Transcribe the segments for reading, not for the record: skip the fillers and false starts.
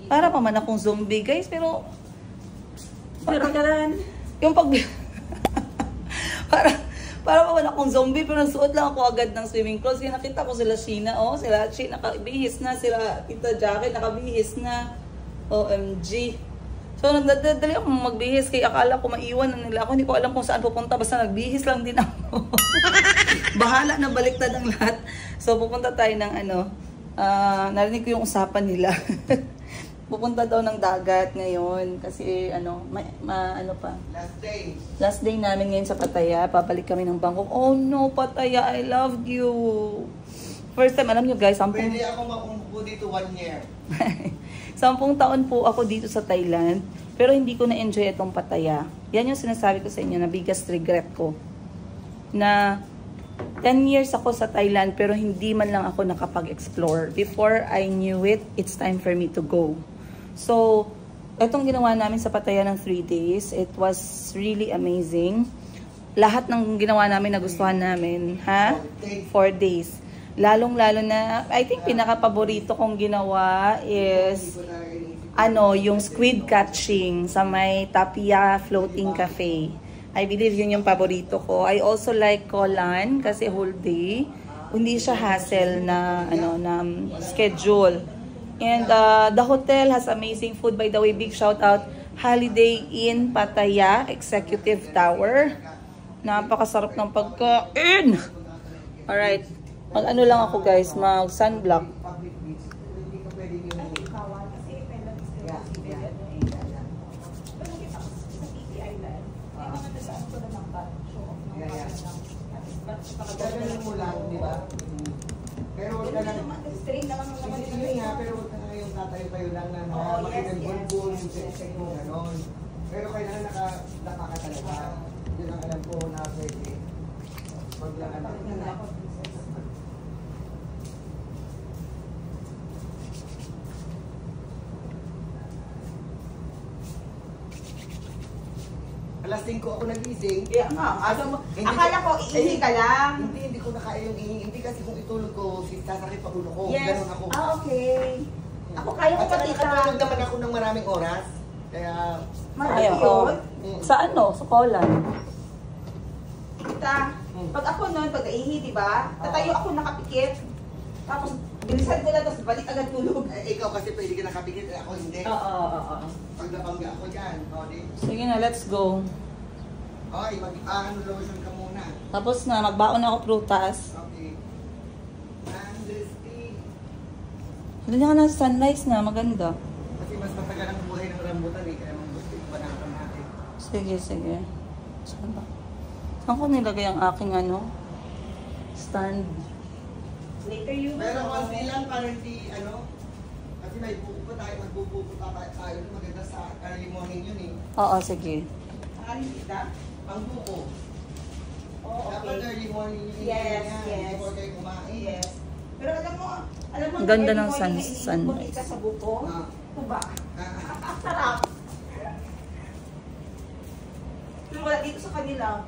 Para pa man akong zombie, guys. Pero Karan. yung pag... para pa man akong zombie, pero nasuot lang ako agad ng swimming clothes. Kaya nakita ko sila Sheena, oh. Sila Chi, nakabihis na. Sila Tita Jackie, nakabihis na. OMG. So, nagdadali ako magbihis. Kaya akala ko maiwan na nila ako. Hindi ko alam kung saan pupunta. Basta nagbihis lang din ako. Bahala na, baliktad ang lahat. So, pupunta tayo ng ano. Narinig ko yung usapan nila. Pupunta daw ng dagat ngayon. Kasi ano, ano pa. Last day namin ngayon sa Pattaya. Papalik kami ng Bangkok. Oh no, Pattaya, I love you. First time, alam nyo guys, 10... Pwede ako makumpo dito 1 year. 10 taon po ako dito sa Thailand, pero hindi ko na-enjoy itong Pattaya. Yan yung sinasabi ko sa inyo na biggest regret ko. Na 10 years ako sa Thailand, pero hindi man lang ako nakapag-explore. Before I knew it, it's time for me to go. So, itong ginawa namin sa Pattaya ng 3 days, it was really amazing. Lahat ng ginawa namin, nagustuhan namin, ha? 4 days. Lalong-lalo na, I think pinaka-paborito kong ginawa is ano, yung squid catching sa may Tapia Floating Cafe. I believe yun yung paborito ko. I also like Koh Lan kasi whole day. Hindi siya hassle na ano na schedule. And the hotel has amazing food. By the way, big shout out Holiday Inn Pattaya Executive Tower. Napakasarap ng pagkain. Alright. Mag-ano lang ako guys, mag-sunblock. Gagaling mo lang, di ba? Pero wag ka lang. Straight naman mo naman Hindi nga, pero wag ka nga yung tatayo-tayo lang na makikibulbul, yung seksek mo, gano'n. Pero kailangan nakaka talaga. Yun ang alam ko na pwede. Wag lang alam. Alas 5 ako nagising. Kaya nga, akala ko iihi ka lang. Hindi ko nakaya yung ihi. Hindi kasi kung itulog ko, sasakit pa ulo ko. Yes. Ganun ako. Okay. Ako kaya ko pati nakatulog naman ako ng maraming oras. Kaya... Marami yun. Sa ano? Sa Koh Lan? Kita, pag ako noon, pag naihi, di ba? Tatayo ako nakapikit. Tapos, bilisan ko lang, tapos balik agad tulog. Ikaw kasi pwede ka nakapikit, ako hindi. Oo. Pag napangga ako dyan, Sige na, let's go. okay, mag-ano lotion ka muna. Tapos na, magbaon ako prutas. Okay. Mandesty. Hindi ka na sa sunrise na, maganda. Kasi mas matagal ang buhay ng rambutan eh, kaya gusto yung panahon natin. Sige. Saan ba? Saan ko nilagay ang aking ano? Stand. Later you Pero konti lang para hindi, kasi may buko pa tayo, magbubuko tayo, maganda sa early morning yun eh. Oo, sige. Saan kita? Ang buko. Oh, Dapat okay. early morning yun. Yes. Before kayo kumain. Yes. Pero alam mo, Ang ganda early ng morning na iniinom ko sunrise. kita sa buko. Ah. Diba? Ang sarap. Pero wala dito sa kanila.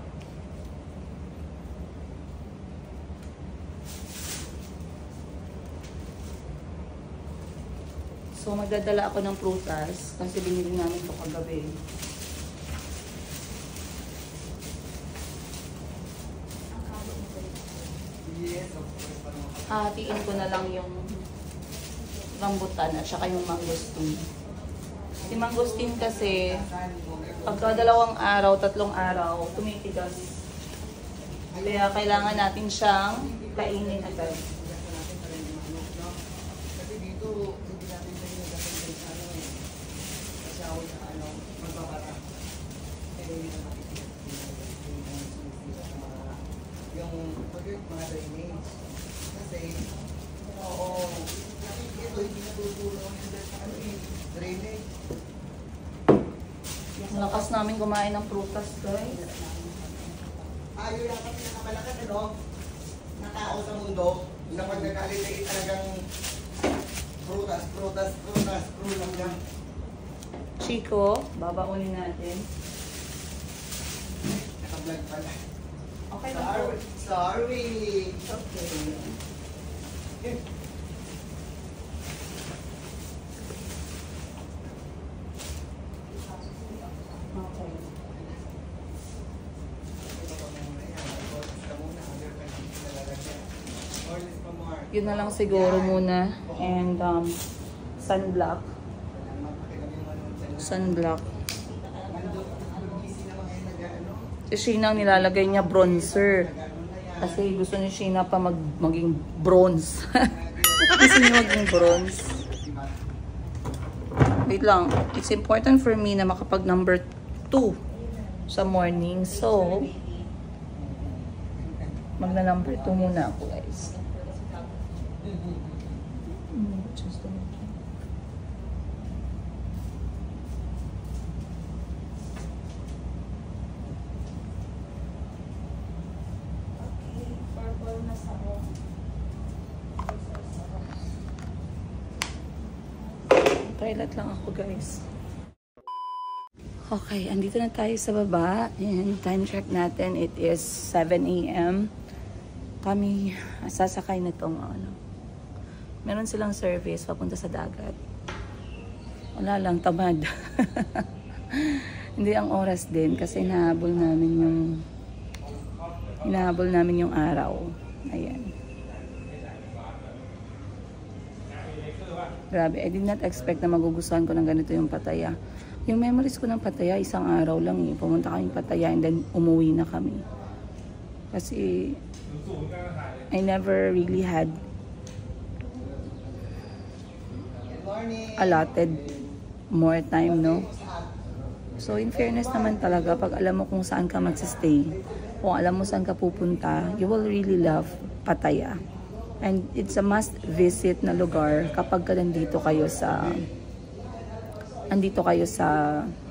So, magdadala ako ng prutas kasi binili namin ito kagabi. Yes, of course. Hatiin ko na lang yung rambutan at saka yung mangosteen. Si mangosteen kasi, pagka 2 araw, 3 araw, tumitigas. Kaya kailangan natin siyang kainin agad. Kasi dito, hindi natin sa inyo kasi sa kasawa sa magbabara. Pero hindi na makikita yung mga drainage. Kasi, ito hindi natutulong sa drainage. Ang lakas namin kumain ng prutas, guys. Ayaw lang kami nakamalakas, na tao sa mundo, na pag nag-holiday talagang prutas lang. Chico, babaunin natin. Naka-vlog pala. Okay na po. Sorry. Okay. Yun na lang siguro muna. And sunblock. Sunblock. Si Sheena nilalagay niya bronzer. Kasi gusto ni Sheena pa maging bronze. Gusto niya maging bronze. Wait lang. It's important for me na makapag number 2 sa morning. So, magna number 2 muna ako, guys. Toilet lang ako, guys. Okay, andito na tayo sa baba. And time check natin, it is 7 AM. Kami sasakay na tong meron silang service papunta sa dagat. Wala lang, tamad. Hindi ang oras din kasi hinahabol namin yung araw. Ayan. Grabe, I did not expect na magugustuhan ko ng ganito yung Pattaya. Yung memories ko ng Pattaya, isang araw lang eh. Pumunta kami Pattaya and then umuwi na kami. Kasi I never really had allotted more time, no? So in fairness naman talaga, pag alam mo kung saan ka magsistay, kung alam mo saan ka pupunta, you will really love Pattaya. And it's a must visit na lugar kapag nandito kayo sa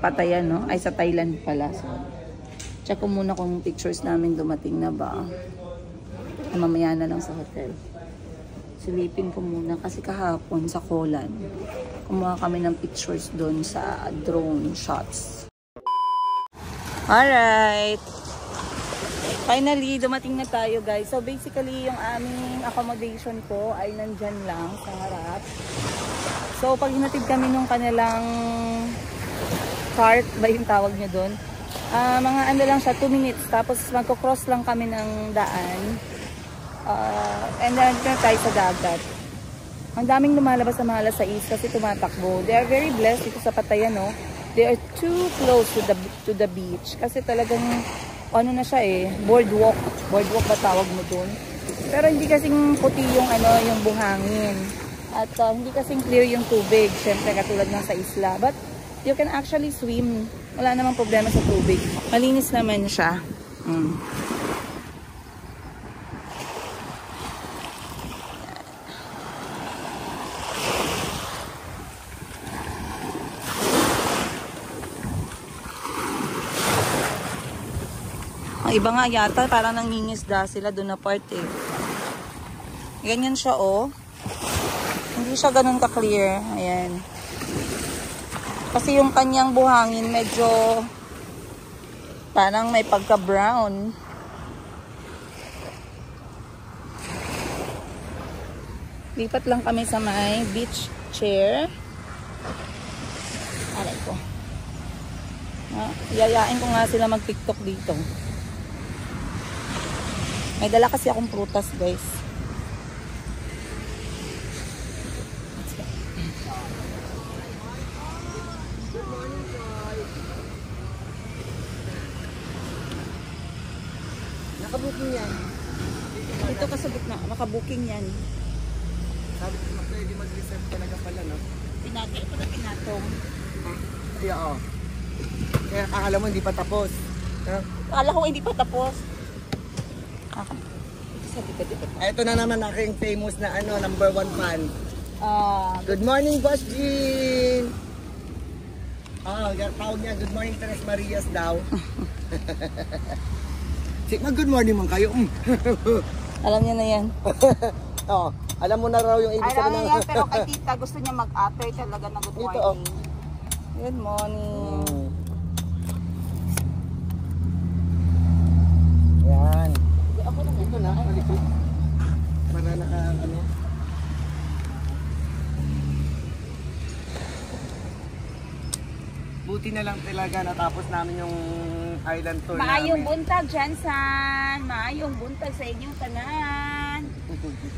Pattaya, no? Ay, sa Thailand pala. So, check ko muna kung pictures namin dumating na ba. Mamaya na lang sa hotel. Silipin ko muna kasi kahapon sa Kolan, kumuha kami ng pictures doon sa drone shots. Alright! Finally, dumating na tayo, guys. So basically, yung aming accommodation ko ay nandyan lang sa harap. So pag hinatid kami nung kanilang cart, ba yung tawag nyo doon? Mga ano lang siya, 2 minutes. Tapos magko-cross lang kami ng daan. And then na tayo sa dagat. Ang daming lumalabas sa mga alas 6 kasi tumatakbo. They are very blessed dito sa Pattaya, no? They are too close to the beach. Kasi talagang ano na siya eh, boardwalk ba tawag mo dun? Pero hindi kasing puti yung yung buhangin. At hindi kasing clear yung tubig, syempre katulad ng sa isla. But you can actually swim. Wala namang problema sa tubig. Malinis naman siya. Iba nga yata, parang nangingisda sila doon na part eh. Ganyan siya oh. Hindi siya ganun ka-clear. Ayan. Kasi yung kanyang buhangin medyo parang may pagka-brown. Lipat lang kami sa may beach chair. Aray ko. Yayain ko nga sila mag-tiktok dito. May dala kasi akong prutas, guys. Nakabuking yan. Dito ka sa gitna, nakabuking yan. Sabi ko, pwede mag-reserve talaga pala, no? Pinati, ito na pinatong. Ay, oo. Kaya akala mo hindi pa tapos. Akala ko hindi pa tapos. Ito na naman aking famous na number 1 fan. Good morning, Boss Jean! Tawag niya, good morning, Tres Marias daw. Mag-good morning man kayo. Alam niya na yan. Alam mo na raw yung ibig sabihin. Alam niya yan, pero kay tita gusto niya mag-utter talaga na good morning. Dito, Good morning. Yan. Dito na, malikot. Para buti na lang talaga natapos namin yung island tour Maayong namin. buntag, Jansan. Maayong buntag sa inyong tanan.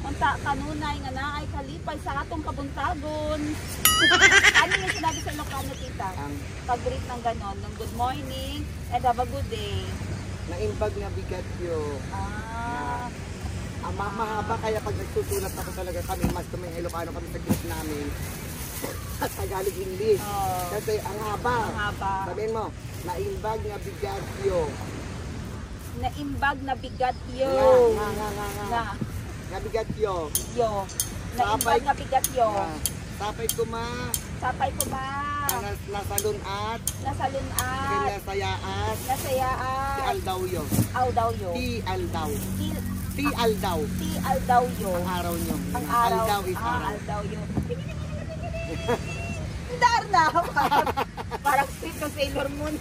Unta kanunay nga naay kalipay sa atong kabuntagon. Ano yung sinabi sa Ilocano, tita? Pag-greet ng ganon, ng good morning and have a good day. Naimbag na bigat yun. Mahaba kaya pag nagsusulat ako talaga kami, mas tuming Ilocano kami sa group namin. At Tagalog English. Kasi ang haba. Sabihin mo, naimbag na bigat yun. Naimbag na bigat yo. Na bigat yun. Yo. Naimbag na bigat yo. Tapay ko ma. Sapay ko ba? Nasalun at. Nasalun at. Nasayaat. Nasayaat. Ti aldaw yo. Aldaw yo. Ti aldaw. Ti aldaw. Ti aldaw yo. Ang araw nyo. Ang araw. Aldaw is araw. Aldaw yo. Dar na. Parang sweet ng Sailor Moon.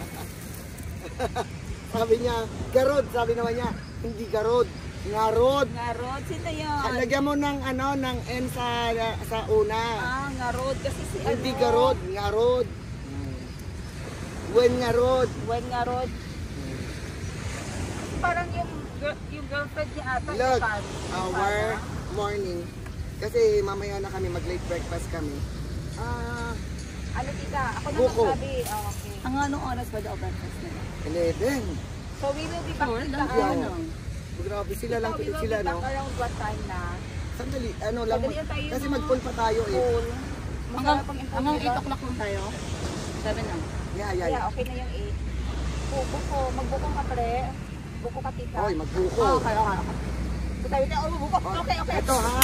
Sabi niya, garod. Sabi naman niya, hindi garod. Ngarod. Ngarod. Sino yun? Lagyan mo ng ng N sa una. Ngarod. Kasi si Hindi garod. Ngarod. When ngarod. When ngarod. Parang yung girlfriend niya ata. Look, our morning. Kasi mamaya na kami, mag-late breakfast kami. Ano tita? Ako na Buko. magsabi. Okay. Ang anong oras ba daw breakfast nila? 11. So we will be back Grabe sila lang, we will sila be back no. around what time na? Sandali, ano lang. Sandali tayo, Kasi no? mag-pull pa tayo eh. Cool. Hanggang 8 o'clock lang tayo? 7 lang. Yeah, okay na yung 8. Buko. Magbuko ka pre. Buko ka tita. Hoy, magbuko. Okay. Buko. Okay. Ito ha.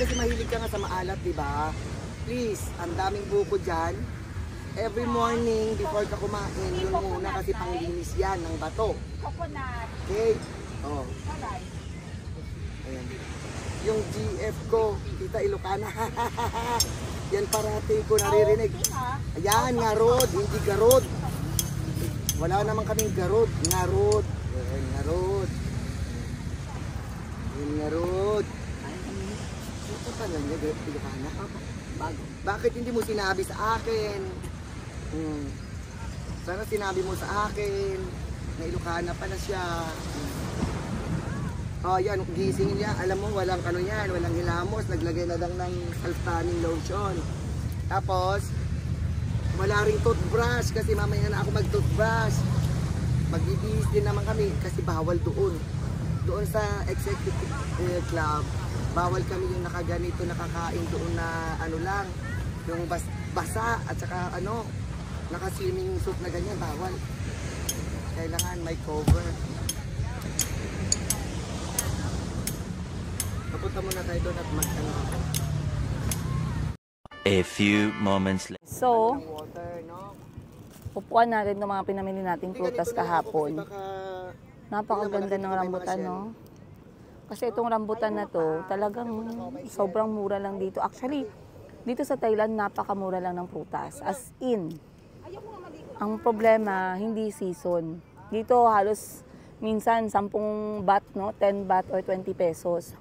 Kasi mahilig ka nga sa maalat, di ba? Please, ang daming buko dyan. Every morning, before ka kumain, yun muna kasi panglinis yan ng bato. Coconut. Okay? Oh. Alright. Ayan. Yung GF ko, Tita Ilocana. Yan parati ko naririnig. Ayan, ngarod, hindi garod. Wala naman kaming garod. Ngarod. Ayan, ngarod. Ayan, ngarod. Ito pa lang niya, Ilocana. Bakit hindi mo sinabi sa akin? Sana sinabi mo sa akin na Ilocana pala siya. Oh, yan, gising niya. Alam mo, walang ano yan, walang hilamos. Naglagay na lang ng self-tanning lotion. Tapos, wala ring toothbrush kasi mamaya na ako mag-toothbrush. Mag-ibihis din naman kami kasi bawal doon. Doon sa executive club, bawal kami yung nakaganito, nakakain doon na ano lang, yung basa at saka ano, naka-swimming suit na ganyan, bawal. Kailangan may cover. Papunta muna tayo doon at mag-ano. A few moments later. So, Water, no? upuan natin ng mga pinamili nating prutas Ganito lang ako kahapon. kasi baka Napakaganda ng rambutan, no? Kasi itong rambutan na to, talagang sobrang mura lang dito. Actually, dito sa Thailand, napakamura lang ng prutas. As in, ang problema, hindi season. Dito halos minsan 10 baht, no? 10 baht or 20 pesos.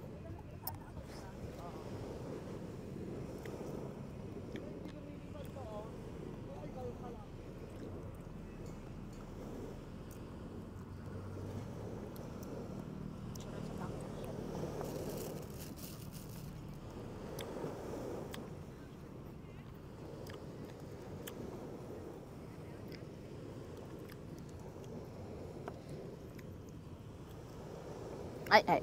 Ay.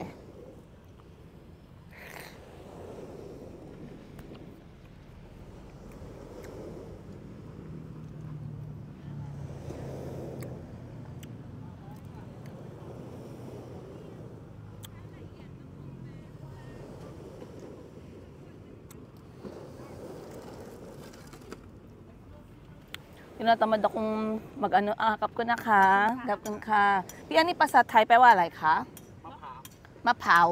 Tinatamad akong mag-ano, kap ko na ka. Kap ko na ka. พี่อันนี้ภาษาไทยแปลว่าอะไรคะ มะพร้าว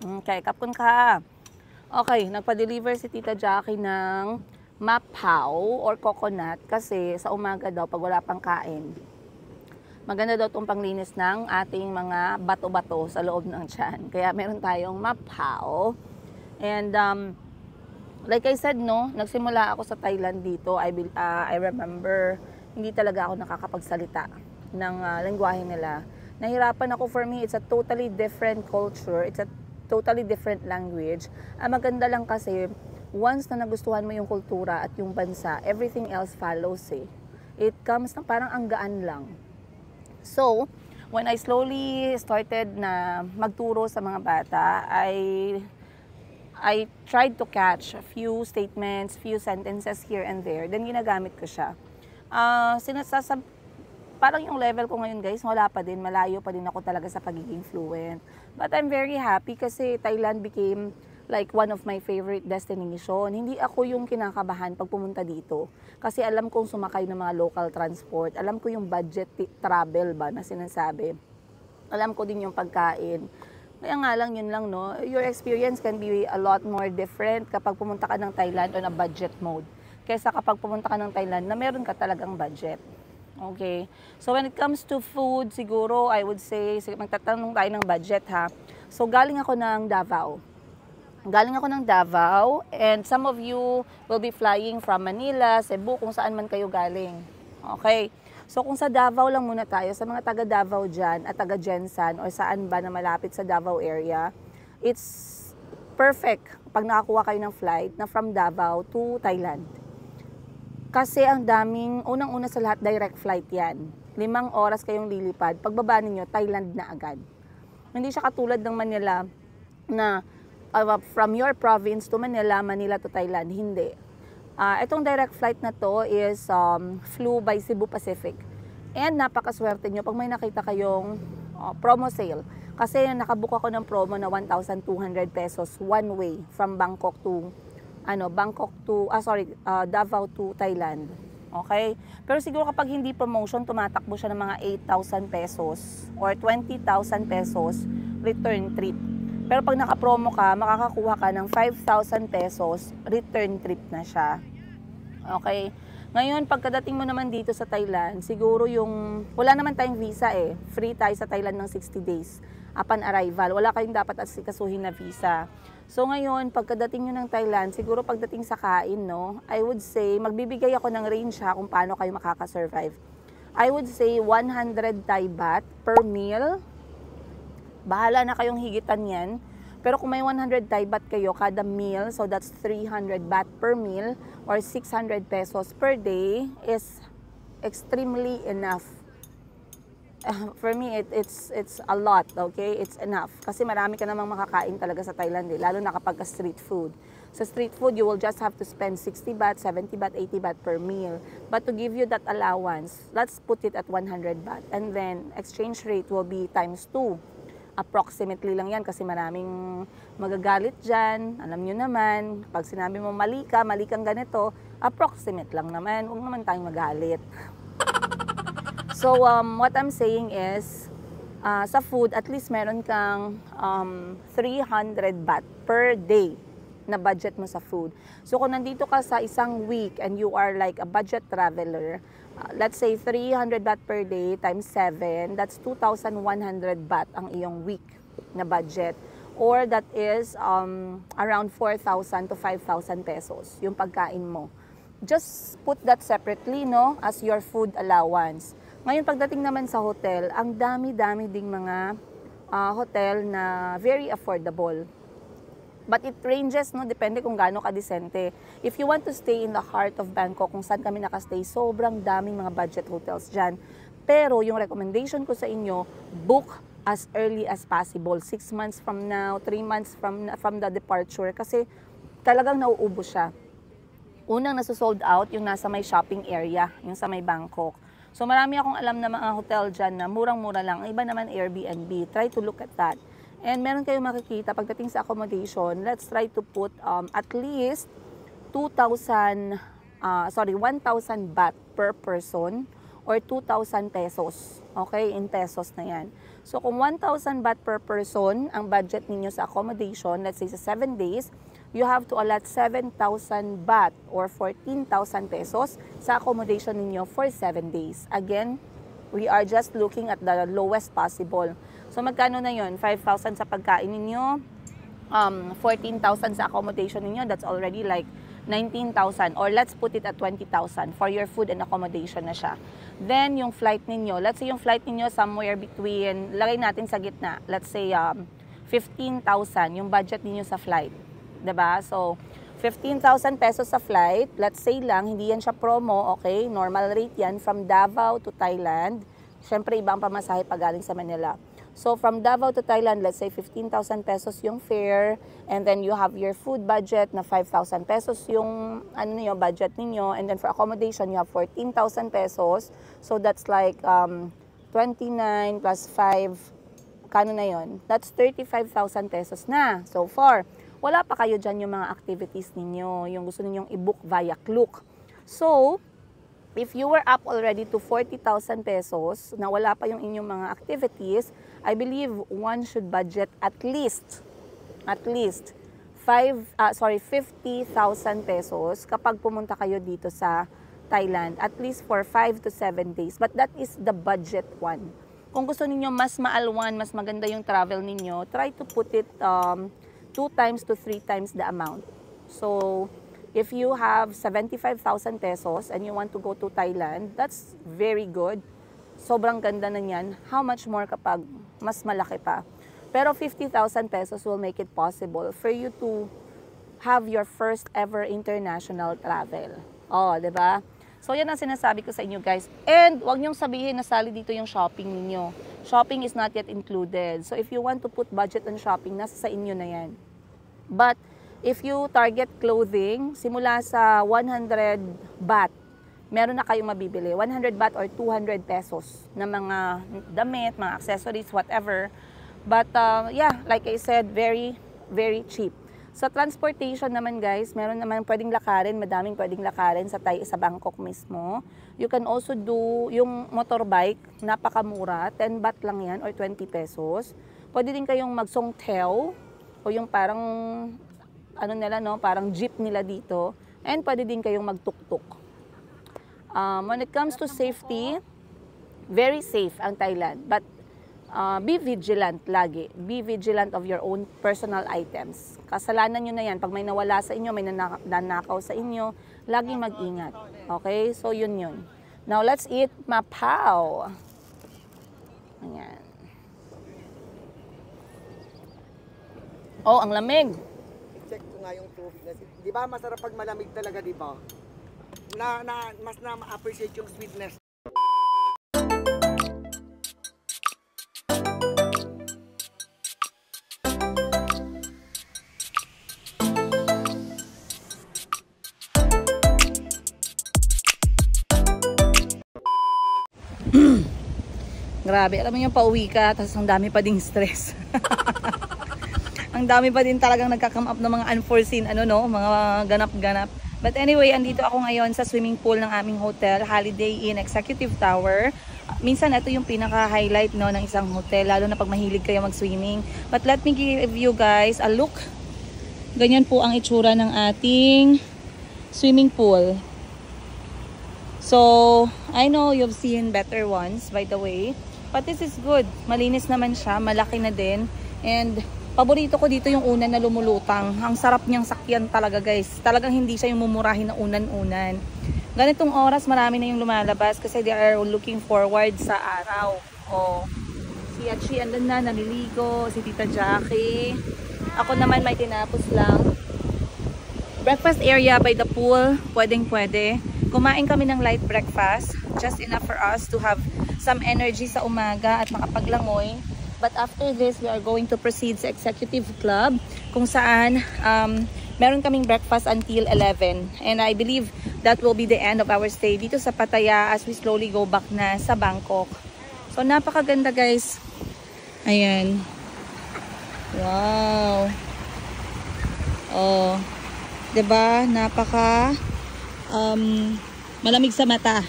Okay, kapkun ka. Okay, nagpa-deliver si Tita Jackie ng mapaw or coconut kasi sa umaga daw pag wala pang kain. Maganda daw itong panglinis ng ating mga bato-bato sa loob ng tiyan. Kaya meron tayong mapaw. And like I said, no, nagsimula ako sa Thailand dito. I remember, hindi talaga ako nakakapagsalita ng lengguwahe nila. Nahirapan ako. For me, it's a totally different culture. It's a totally different language. Ang maganda lang kasi, once na nagustuhan mo yung kultura at yung bansa, everything else follows eh. It comes na parang ang gaan lang. So, when I slowly started na magturo sa mga bata, I tried to catch a few statements, few sentences here and there. Then ginagamit ko siya. Parang yung level ko ngayon guys, wala pa din, malayo pa din ako talaga sa pagiging fluent. But I'm very happy kasi Thailand became like one of my favorite destination. Hindi ako yung kinakabahan pag pumunta dito. Kasi alam kong sumakay ng mga local transport. Alam ko yung budget travel ba na sinasabi. Alam ko din yung pagkain. Kaya nga lang, yun lang, no? Your experience can be a lot more different kapag pumunta ka ng Thailand on a budget mode. Kaysa kapag pumunta ka ng Thailand na meron ka talagang budget. Okay? So when it comes to food, siguro, I would say, magtatanong tayo ng budget, ha? So galing ako ng Davao. And some of you will be flying from Manila, Cebu, kung saan man kayo galing. Okay? So kung sa Davao lang muna tayo, sa mga taga Davao dyan at taga Jensan o saan ba na malapit sa Davao area, it's perfect pag nakakuha kayo ng flight na from Davao to Thailand. Kasi ang daming, unang-una sa lahat, direct flight yan. 5 oras kayong lilipad, pagbaba ninyo, Thailand na agad. Hindi siya katulad ng Manila na from your province to Manila, Manila to Thailand. Hindi. Itong direct flight na to is flew by Cebu Pacific. And napakaswerte nyo pag may nakita kayong promo sale. Kasi nakabook ako ng promo na 1,200 pesos one way from Bangkok to Davao to Thailand. Okay? Pero siguro kapag hindi promotion, tumatakbo siya ng mga 8,000 pesos or 20,000 pesos return trip. Pero pag naka-promo ka, makakakuha ka ng 5,000 pesos return trip na siya. Okay? Ngayon, pagkadating mo naman dito sa Thailand, siguro yung, wala naman tayong visa eh. Free tayo sa Thailand ng 60 days upon arrival. Wala kayong dapat asikasuhin na visa. So ngayon, pagkadating nyo ng Thailand, siguro pagdating sa kain, no, I would say, magbibigay ako ng range ha kung paano kayo makakasurvive. I would say 100 Thai baht per meal. Bahala na kayong higitan yan. Pero kung may 100 Thai baht kayo kada meal, so that's 300 baht per meal or 600 pesos per day is extremely enough. For me, it's a lot, okay? It's enough. Kasi marami ka namang makakain talaga sa Thailand, eh, lalo na kapag street food. Sa street food, you will just have to spend 60 baht, 70 baht, 80 baht per meal. But to give you that allowance, let's put it at 100 baht. And then, exchange rate will be times 2. Approximately lang yan kasi maraming magagalit dyan. Alam nyo naman, pag sinabi mo mali kang ganito, approximate lang naman. Huwag naman tayong magalit. So, what I'm saying is, sa food, at least meron kang 300 baht per day na budget mo sa food. So, kung nandito ka sa isang week and you are like a budget traveler, let's say 300 baht per day times 7, that's 2,100 baht ang iyong week na budget. Or that is around 4,000 to 5,000 pesos yung pagkain mo. Just put that separately, no, as your food allowance. Ngayon, pagdating naman sa hotel, ang dami-dami ding mga hotel na very affordable. But it ranges, no? Depende kung gaano ka-decente. If you want to stay in the heart of Bangkok, kung saan kami nakastay, sobrang daming mga budget hotels dyan. Pero yung recommendation ko sa inyo, book as early as possible. 6 months from now, 3 months from the departure. Kasi talagang nauubos siya. Unang nasa-sold out, yung nasa may shopping area, yung sa may Bangkok. So marami akong alam na mga hotel dyan na murang-mura lang. Ang iba naman Airbnb. Try to look at that. And meron kayong makikita, pagdating sa accommodation, let's try to put at least 1,000 baht per person or 2,000 pesos. Okay, in pesos na yan. So kung 1,000 baht per person ang budget ninyo sa accommodation, let's say sa 7 days, you have to allot 7,000 baht or 14,000 pesos sa accommodation ninyo for 7 days. Again, we are just looking at the lowest possible. So magkano na yon? 5,000 sa pagkain ninyo, 14,000 sa accommodation ninyo, that's already like 19,000 or let's put it at 20,000 for your food and accommodation na siya. Then yung flight ninyo, let's say yung flight ninyo somewhere between, lagay natin sa gitna, let's say 15,000 yung budget ninyo sa flight. 'Di ba? So, 15,000 pesos sa flight. Let's say lang, hindi yan siya promo, okay? Normal rate yan from Davao to Thailand. Siyempre, ibang pamasahe pag galing sa Manila. So, from Davao to Thailand, let's say 15,000 pesos yung fare. And then, you have your food budget na 5,000 pesos yung budget ninyo. And then, for accommodation, you have 14,000 pesos. So, that's like 29 plus 5. Kano na yon? That's 35,000 pesos na so far. Wala pa kayo dyan yung mga activities ninyo, yung gusto ninyong i-book via Klook. So, if you were up already to 40,000 pesos, na wala pa yung inyong mga activities, I believe one should budget at least 50,000 pesos kapag pumunta kayo dito sa Thailand, at least for 5 to 7 days. But that is the budget one. Kung gusto niyo mas maalwan, mas maganda yung travel ninyo, try to put it 2 times to 3 times the amount. So, if you have 75,000 pesos and you want to go to Thailand, that's very good. Sobrang ganda na niyan. How much more kapag mas malaki pa? Pero 50,000 pesos will make it possible for you to have your first ever international travel. Oh, 'di ba? So, yan ang sinasabi ko sa inyo, guys. And, wag niyong sabihin na sali dito yung shopping ninyo. Shopping is not yet included. So, if you want to put budget on shopping, nasa sa inyo na yan. But, if you target clothing, simula sa 100 baht, meron na kayong mabibili. 100 baht or 200 pesos na mga damit, mga accessories, whatever. But, yeah, like I said, very, very cheap. Sa transportation naman, guys, meron naman pwedeng lakarin, madaming pwedeng lakarin sa Bangkok mismo. You can also do yung motorbike, napakamura, 10 baht lang yan or 20 pesos. Pwede din kayong mag-songthaew o yung parang parang jeep nila dito. And pwede din kayong mag-tuk-tuk. When it comes to safety, very safe ang Thailand. But be vigilant lagi. Be vigilant of your own personal items. Kasalanan nyo na yan. Pag may nawala sa inyo, may nanakaw sa inyo, laging mag-ingat. Okay? So, yun. Now, let's eat mapaw. Ayan. Oh, ang lamig. I-check ko nga yung sweetness. Di ba masarap pag malamig talaga, di ba? Mas ma-appreciate yung sweetness. Grabe, alam mo yung pauwi ka, tapos ang dami pa ding stress. Ang dami pa din talagang nagka-come up ng mga unforeseen, mga ganap-ganap. But anyway, andito ako ngayon sa swimming pool ng aming hotel, Holiday Inn Executive Tower. Minsan ito yung pinaka-highlight ng isang hotel, lalo na pag mahilig kayo mag-swimming. But let me give you guys a look. Ganyan po ang itsura ng ating swimming pool. So, I know you've seen better ones, by the way. But this is good. Malinis naman siya. Malaki na din. And, paborito ko dito yung unan na lumulutang. Ang sarap niyang sakyan talaga, guys. Talagang hindi siya yung mumurahin na unan-unan. Ganitong oras, marami na yung lumalabas kasi they are looking forward sa araw. O, si Achi, andun na, naliligo. Si Tita Jackie. Ako naman may tinapos lang. Breakfast area by the pool. Pwedeng-pwede. Kumain kami ng light breakfast. Just enough for us to have some energy sa umaga at makapaglangoy. But after this, we are going to proceed sa Executive Club kung saan meron kaming breakfast until 11. And I believe that will be the end of our stay dito sa Pattaya as we slowly go back na sa Bangkok. So, napakaganda, guys. Ayan. Wow. Oh. 'Di ba? Malamig sa mata.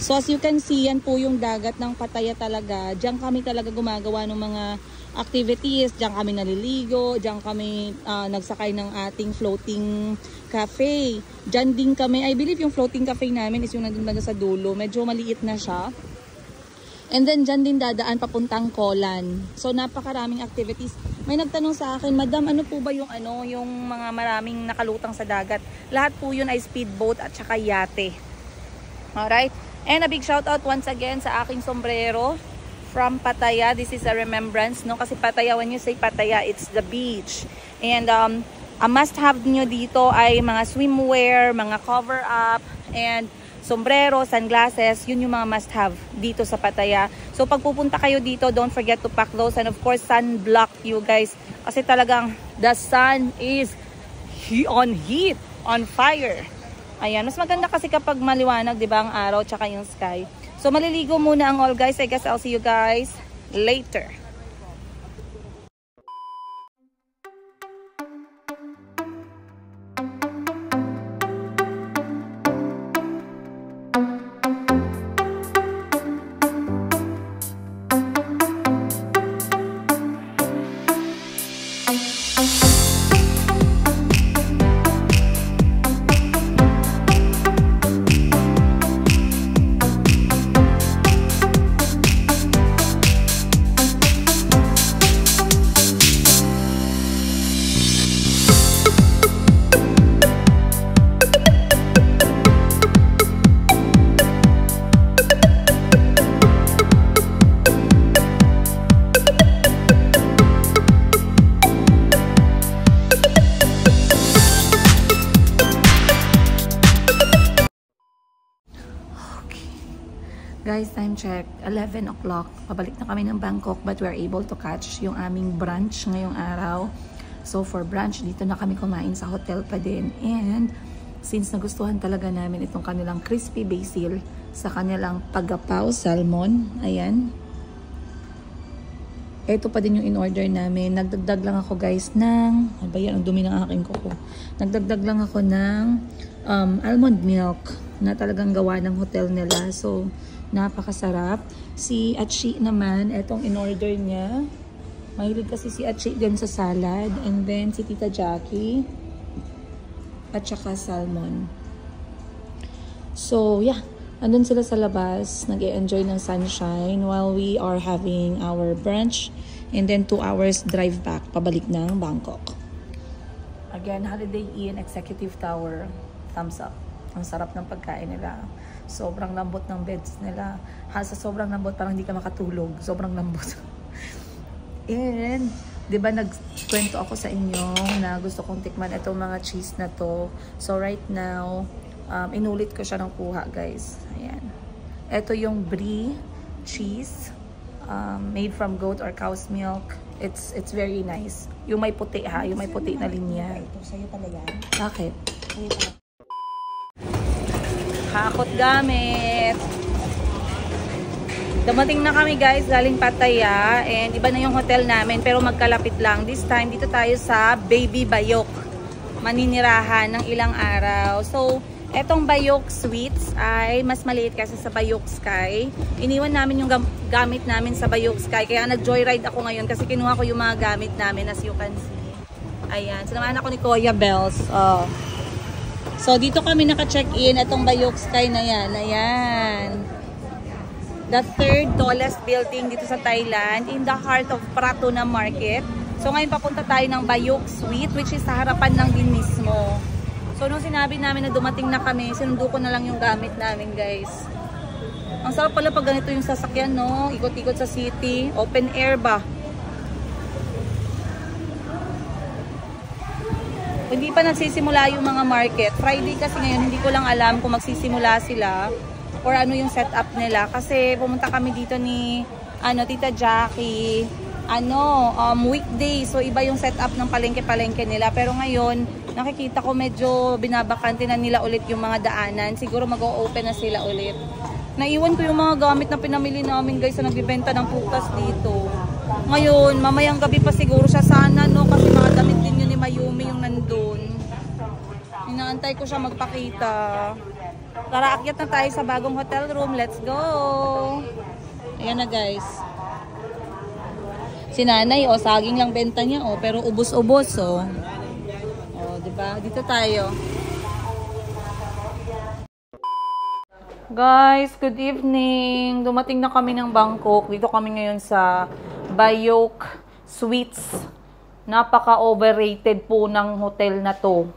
So as you can see, yan po yung dagat ng Pattaya talaga. Diyan kami talaga gumagawa ng mga activities. Diyan kami naliligo. Diyan kami nagsakay ng ating floating cafe. Diyan din kami. I believe yung floating cafe namin is yung nandun talaga sa dulo. Medyo maliit na siya. And then diyan din dadaan papuntang Kolan. So napakaraming activities. May nagtanong sa akin, Madam, ano po ba yung yung mga maraming nakalutang sa dagat? Lahat po yun ay speedboat at saka yate. Alright? And a big shout out once again sa aking sombrero from Pattaya. This is a remembrance, no? Kasi Pattaya, when you say Pattaya, it's the beach. And a must-have nyo dito ay mga swimwear, mga cover-up, and sombrero, sunglasses. Yun yung mga must-have dito sa Pattaya. So pag pupunta kayo dito, don't forget to pack those. And of course, sunblock you guys. Kasi talagang the sun is on heat, on fire. Ayan, mas maganda kasi kapag maliwanag, di ba, ang araw tsaka yung sky. So maliligo muna ang all guys. I guess I'll see you guys later. Guys, time check, 11 o'clock. Pabalik na kami ng Bangkok but we're able to catch yung aming brunch ngayong araw. So for brunch, dito na kami kumain sa hotel pa din. And since nagustuhan talaga namin itong kanilang crispy basil sa kanilang pagapaw salmon, ayan. Ito pa din yung in-order namin. Nagdagdag lang ako guys ng, ano ba yan, ang dumi ng aking kuko. Nagdagdag lang ako ng almond milk na talagang gawa ng hotel nila. So, napakasarap. Si Achi naman, etong in-order niya. Mahilig kasi si Achi din sa salad. And then, si Tita Jackie. At saka salmon. So, yeah. Andun sila sa labas. Nag-e-enjoy ng sunshine while we are having our brunch. And then, 2 hours drive back. Pabalik ng Bangkok. Again, Holiday Inn Executive Tower. Thumbs up. Ang sarap ng pagkain nila. Sobrang lambot ng beds nila. Sa sobrang lambot, parang hindi ka makatulog. Sobrang lambot. And, di ba nagkwento ako sa inyo na gusto kong tikman itong mga cheese na to. So, right now, inulit ko siya ng kuha, guys. Ayan. Ito yung brie cheese. Made from goat or cow's milk. It's very nice. Yung may puti ha. Yung may puti na linya. Ito, sa'yo pala yan. Bakit? Hakot gamit. Dumating na kami guys, galing Pattaya. And iba na yung hotel namin, pero magkalapit lang. This time, dito tayo sa Baby Bayok. Maninirahan ng ilang araw. So, etong Bayok Suites ay mas maliit kasi sa Bayok Sky. Iniwan namin yung gamit namin sa Bayok Sky. Kaya nag-joyride ako ngayon kasi kinuha ko yung mga gamit namin as you can see. Ayan. Sinamahan ako ni Kuya Bells. Oh. So, dito kami naka-check-in. Itong Bayok Sky na yan. Ayan. The third tallest building dito sa Thailand in the heart of Pratuna Market. So, ngayon papunta tayo ng Bayok Suite which is sa harapan lang din mismo. So, nung sinabi namin na dumating na kami, sinundo ko na lang yung gamit namin, guys. Ang sarap pala pag ganito yung sasakyan, no? Ikot-ikot sa city. Open air ba? Hindi pa nagsisimula yung mga market. Friday kasi ngayon, hindi ko lang alam kung magsisimula sila or ano yung setup nila. Kasi pumunta kami dito ni Tita Jackie. Weekday. So, iba yung setup ng palengke-palengke nila. Pero ngayon, nakikita ko medyo binabakante na nila ulit yung mga daanan. Siguro mag-o-open na sila ulit. Naiwan ko yung mga gamit na pinamili namin guys na nagbibenta ng putas dito. Ngayon, mamayang gabi pa siguro siya sana, no? Kasi mga damit din yun ni Mayumi yung nandun. Inaantay ko siya magpakita. Tara, akyat na tayo sa bagong hotel room. Let's go! Ayan na guys. Si nanay, saging lang benta niya, pero ubos-ubos, diba? Dito tayo. Guys, good evening. Dumating na kami ng Bangkok. Dito kami ngayon sa Bayok Suites. Napaka-overrated po ng hotel na to.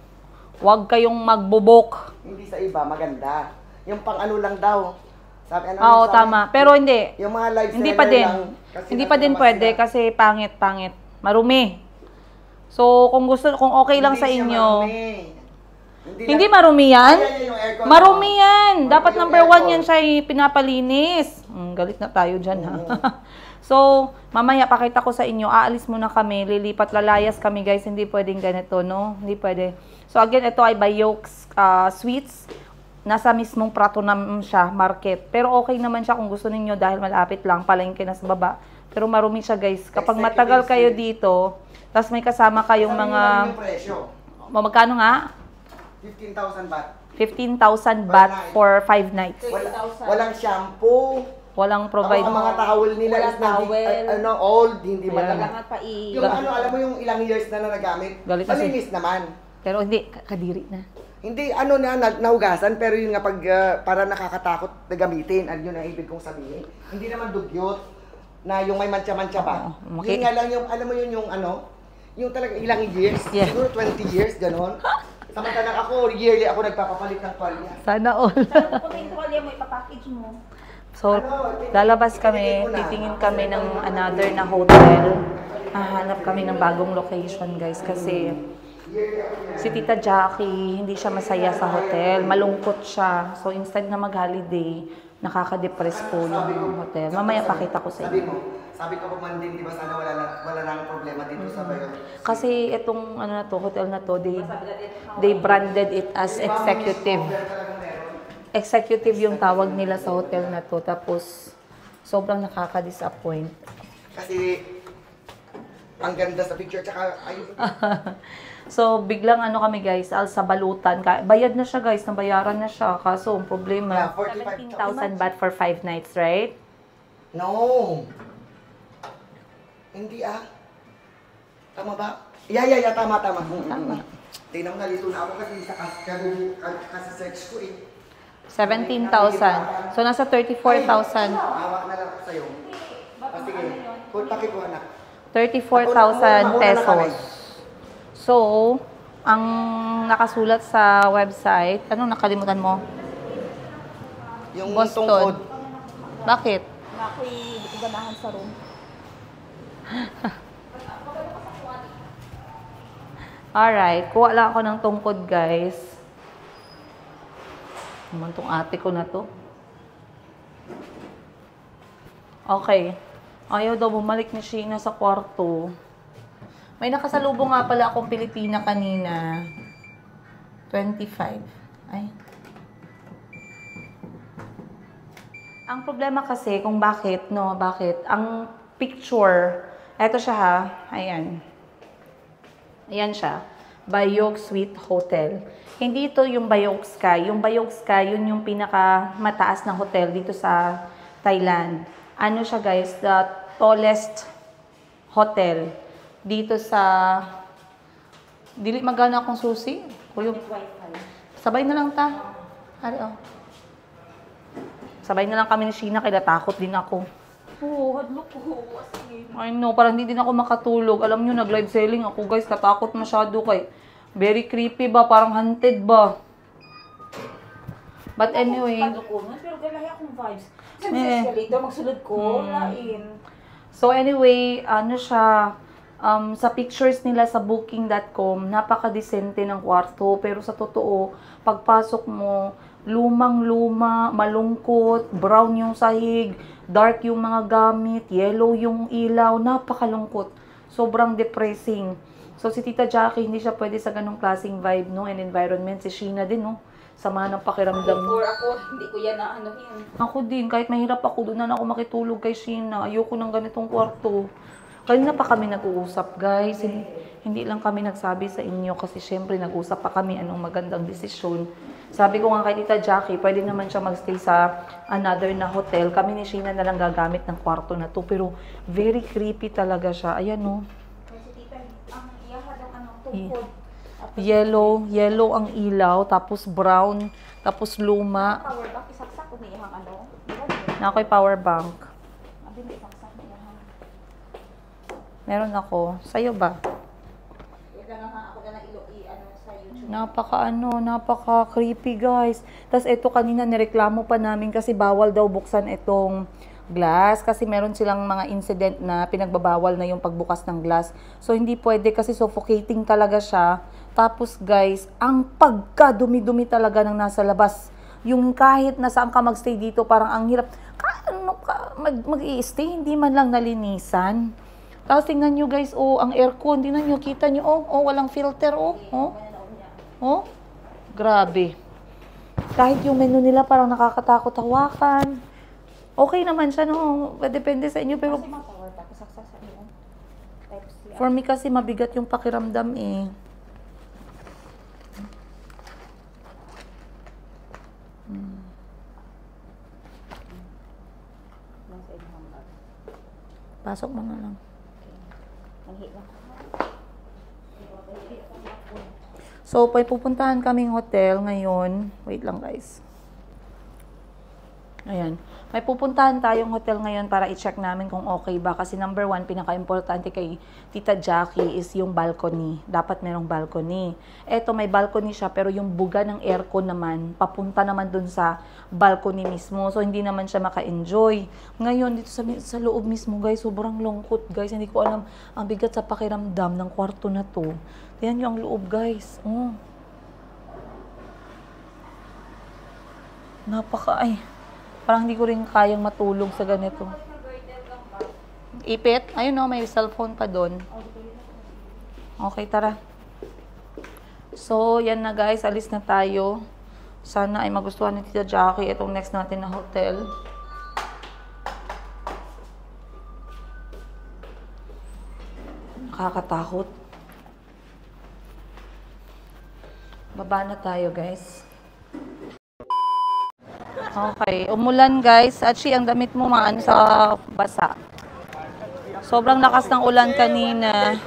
Huwag kayong magbubok. Hindi sa iba, maganda. Yung pang ano lang daw. Sabi, ano, Oo, sabi, tama. Pero hindi. Yung mga live Hindi seller pa din. lang. Kasi Hindi pa din nasa pwede sila. kasi pangit. Marumi. So, kung okay lang Hindi sa siya inyo. marumi. Hindi lang- marumi yan? Ay, yung aircon. Marumi yan. Marumi Dapat yung number 1 aircon. yan siya pinapalinis. Galit na tayo dyan, ha? So, mamaya pakita ko sa inyo. Aalis muna kami. Lilipat, lalayas kami, guys. Hindi pwedeng ganito, no? Hindi pwede. So, again, ito ay by Yolks Sweets. Nasa mismong Prato na siya, market. Pero okay naman siya kung gusto ninyo dahil malapit lang. Palengke na sa baba. Pero marumi siya, guys. Kapag matagal kayo dito, tapos may kasama kayong Sabi mga... nila yung presyo. Magkano nga? 15,000 baht. 15,000 baht for 5 nights. Walang shampoo. Walang provide. Ang mga towel nila Walang is na towel. old, hindi Ayan. matagal. Kailangan pa Yung ano, alam mo yung ilang years na nagamit? Galit kasi. Malinis naman. Pero hindi, kadiri na. Hindi, nahugasan, pero yun nga pag para nakakatakot na gamitin, ano yun ang ibig kong sabihin. Hindi naman dugyot, na yung may mantsa-mantsa ba. Oo, Yun nga lang yung, alam mo yun yung ano, yung talaga ilang years, Yeah. siguro 20 years, gano'n. Samantalang ako, yearly ako nagpapapalit ng palya. Sana all. Pero kung yung tuwalya mo, ipapackage mo. So, lalabas kami, titingin kami ng another na hotel. Hahanap kami ng bagong location, guys, kasi si Tita Jackie, hindi siya masaya sa hotel. Malungkot siya. So, instead na mag-holiday, nakaka-depress po yung hotel. Mamaya pakita ko sa inyo. Sabi ko pa man din, di ba sana wala nang problema dito sa bayo. Kasi itong ano na to, hotel na to, they branded it as executive. Executive yung tawag nila sa hotel na to. Tapos, sobrang nakaka-disappoint. Kasi, ang ganda sa picture, tsaka ayun. So, biglang ano kami guys, sa balutan. Bayad na siya guys, nabayaran na siya. Kaso, ang problema, Yeah, 17,000 baht for 5 nights, right? No. Hindi Tama ba? Yeah, tama. Tama. Tingnan mo, nalito na ako kasi kasi search ko eh. 17,000. So, nasa 34,000. Hawak na lang ako sa'yo. Sige, kung pakikuha na. 34,000 pesos. So, ang nakasulat sa website, anong nakalimutan mo? Yung Boston. tungkod. Bakit? Na ako'y ganahan sa room. Alright, kuha lang ako ng tungkod, guys. Naman tong ate ko na to. Okay. Ayaw daw bumalik ni Sheena sa kwarto. May nakasalubong nga pala akong Pilipina kanina. 25. Ay. Ang problema kasi kung bakit, ang picture, eto siya ha, ayan. Ayan siya, Bayok Suite Hotel. Hindi ito yung Bayok Sky. Yung Bayok Sky, yun yung pinakamataas na hotel dito sa Thailand. Ano siya guys, the tallest hotel dito sa... Dili magana akong susi. Kuyo. Sabay na lang ta. Ari, oh. Sabay na lang kami ni Sheena, kaya natakot din ako. Oo, hadlok ko. I know, parang hindi din ako makatulog. Alam nyo, nag-live selling ako guys. Katakot masyado kay. Very creepy ba? Parang haunted ba? But anyway. Pero galahi akong vibes. Sa escalator, magsulod ko, lain. So anyway, ano siya, sa pictures nila sa booking.com, napaka-decente ng kwarto. Pero sa totoo, pagpasok mo, lumang-luma, malungkot, brown yung sahig, dark yung mga gamit, yellow yung ilaw, napakalungkot. Sobrang depressing. So si Tita Jackie, hindi siya pwede sa ganong klaseng vibe, no, and environment. Si Sheena din, no, sama ng pakiramdam. Or ako, hindi ko yan na ano yun. Ako din, kahit mahirap ako, doon na ako makitulog kay Sheena. Ayoko ng ganitong kwarto. Kanina pa kami nag-uusap, guys. Hindi lang kami nagsabi sa inyo kasi syempre nag-usap pa kami anong magandang desisyon. Sabi ko nga kay Tita Jackie, pwede naman siya magstay sa another na hotel. Kami ni Sheena na lang gagamit ng kwarto na to. Pero very creepy talaga siya. Ayan, no. Kasi tita, ang iyaha daw tungkod. Yellow ang ilaw, tapos brown, tapos luma. Power bank, isaksak ko na iyahang ano. Na ako'y power bank. Abi, may isaksak na iyahang. Meron ako. Sa'yo ba? Yan lang nga ako na ano sa YouTube. Napaka creepy guys. Tapos ito kanina nireklamo pa namin kasi bawal daw buksan itong glass kasi meron silang mga incident na pinagbabawal na yung pagbukas ng glass. So hindi pwede kasi suffocating talaga siya. Tapos guys, ang pagka-dumi-dumi talaga ng nasa labas. Yung kahit na saan ka magstay dito, parang ang hirap. Mag-i-stay, hindi man lang nalinisan. Tapos tingnan nyo guys, ang aircon, tingnan nyo, kita nyo, walang filter, grabe. Kahit yung menu nila parang nakakatakot hawakan. Okay naman siya, no? Depende sa inyo, pero for me kasi mabigat yung pakiramdam eh. Pasok mo na lang. So, may pupuntahan kaming hotel ngayon. Wait lang guys. Ayan. May pupuntahan tayong hotel ngayon para i-check namin kung okay ba. Kasi number 1, pinaka-importante kay Tita Jackie is yung balcony. Dapat merong balcony. Eto, may balcony siya pero yung buga ng aircon naman, papunta naman dun sa balcony mismo. So, hindi naman siya maka-enjoy. Ngayon, dito sa loob mismo, guys, sobrang lungkot, guys. Hindi ko alam ang bigat sa pakiramdam ng kwarto na to. Tingnan nyo ang loob, guys. Parang hindi ko rin kayang matulog sa ganito. Ipit? Ayun may cellphone pa doon. Okay, tara. So, yan na guys. Alis na tayo. Sana ay magustuhan ni Tita Jackie itong next natin na hotel. Nakakatakot. Baba na tayo guys. Okay, umulan guys. Actually, ang damit mo sa basa. Sobrang lakas ng ulan kanina.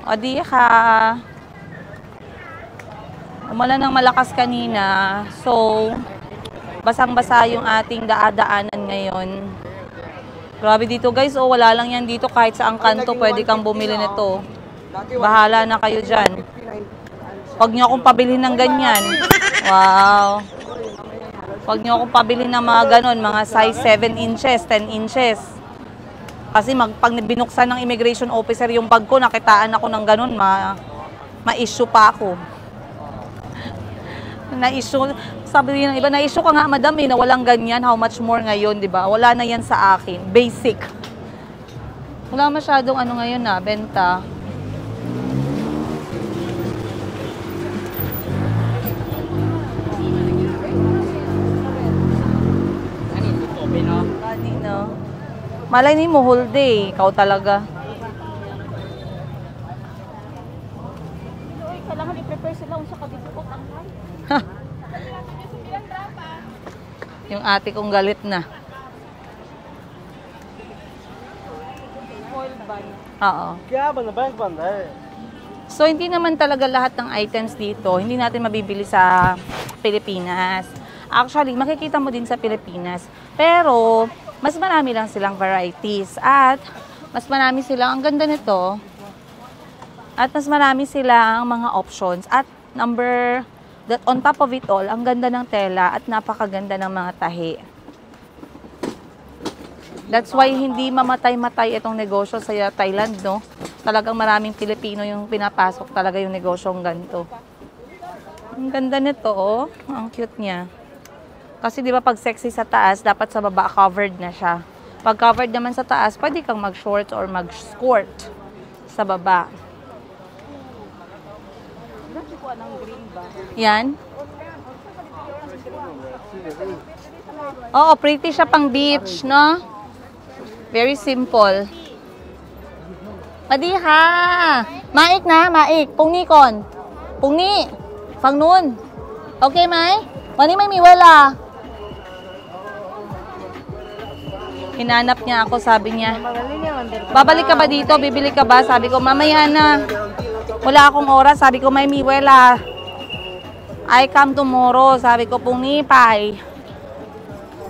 O di ka. Umulan ng malakas kanina. So, basang-basa yung ating daadaanan ngayon. Grabe dito guys. Wala lang yan dito. Kahit sa ang kanto, pwede kang bumili nito. Bahala na kayo dyan. Huwag nyo akong pabilihin ng ganyan. Wow. Huwag nyo akong pabili ng mga ganon, mga size 7 inches, 10 inches. Kasi pag binuksan ng immigration officer yung bag ko, nakitaan ako ng ganon, ma-issue pa ako. Na-issue, sabi ng iba, na-issue ka nga madam na walang ganyan, how much more ngayon, di ba? Wala na yan sa akin, basic. Wala masyadong ngayon benta. Malay ni mo whole day, ikaw talaga. Kailangan i-prepare sila sa kabibukot ang Yung ate kong galit na. Oo. So, hindi naman talaga lahat ng items dito, hindi natin mabibili sa Pilipinas. Actually, makikita mo din sa Pilipinas. Pero, mas marami lang silang varieties. At, mas marami silang, ang ganda nito. At, mas marami silang mga options. At, on top of it all, ang ganda ng tela at napakaganda ng mga tahi. That's why hindi mamatay-matay itong negosyo sa Thailand, no? Talagang maraming Pilipino yung pinapasok talaga yung negosyong ganito. Ang ganda nito, Ang cute niya. Kasi di ba pag sexy sa taas, dapat sa baba covered na siya. Pag covered naman sa taas, pwede kang mag-short or mag-skirt sa baba. Yan. Oo, pretty siya pang beach, no? Very simple. Padiha! Maik na, maik. Pungnikon. Pungni. Fang nun. Okay, Mai? Wani may miwala. Hinanap niya ako, sabi niya. Babalik ka ba dito? Bibili ka ba? Sabi ko, mamaya na. Wala akong oras. Sabi ko, may miwala. I come tomorrow. Sabi ko, pungni, pay.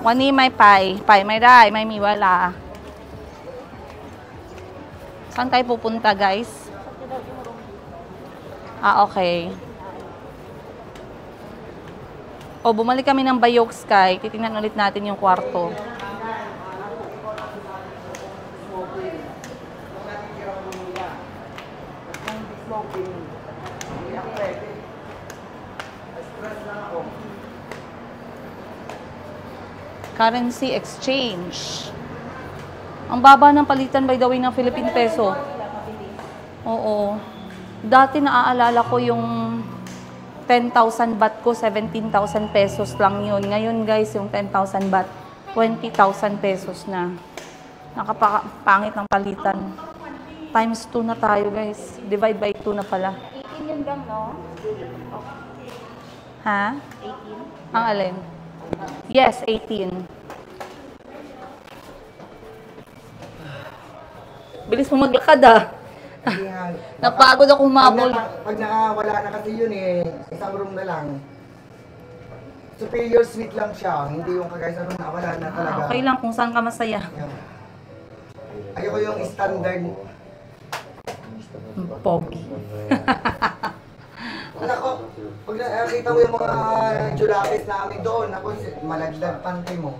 Wani may pay. Pay may day, may miwala. Saan tayo pupunta, guys? Okay. O, bumalik kami ng Bayog Sky. Titingnan ulit natin yung kwarto. Currency exchange. Ang baba ng palitan by the way ng Philippine peso. Oo. Dati naaalala ko yung 10,000 baht ko, 17,000 pesos lang yun. Ngayon guys, yung 10,000 baht, 20,000 pesos na. Nakapangit ng palitan. Times 2 na tayo guys. Divide by 2 na pala. 18 yun lang, no? Ha? 18? Ang alin? Yes, 18. Bilis mo maglakad ah. Napagod ako humabol. Pag nakawala na kasi yun eh, isang room na lang. Superior suite lang siya, hindi yung kagaya sa room na wala na talaga. Okay lang kung saan ka masaya. Ayoko yung standard. Pogi. Nako, pag nakita mo yung mga julapis namin doon, ako, malaglag pante mo.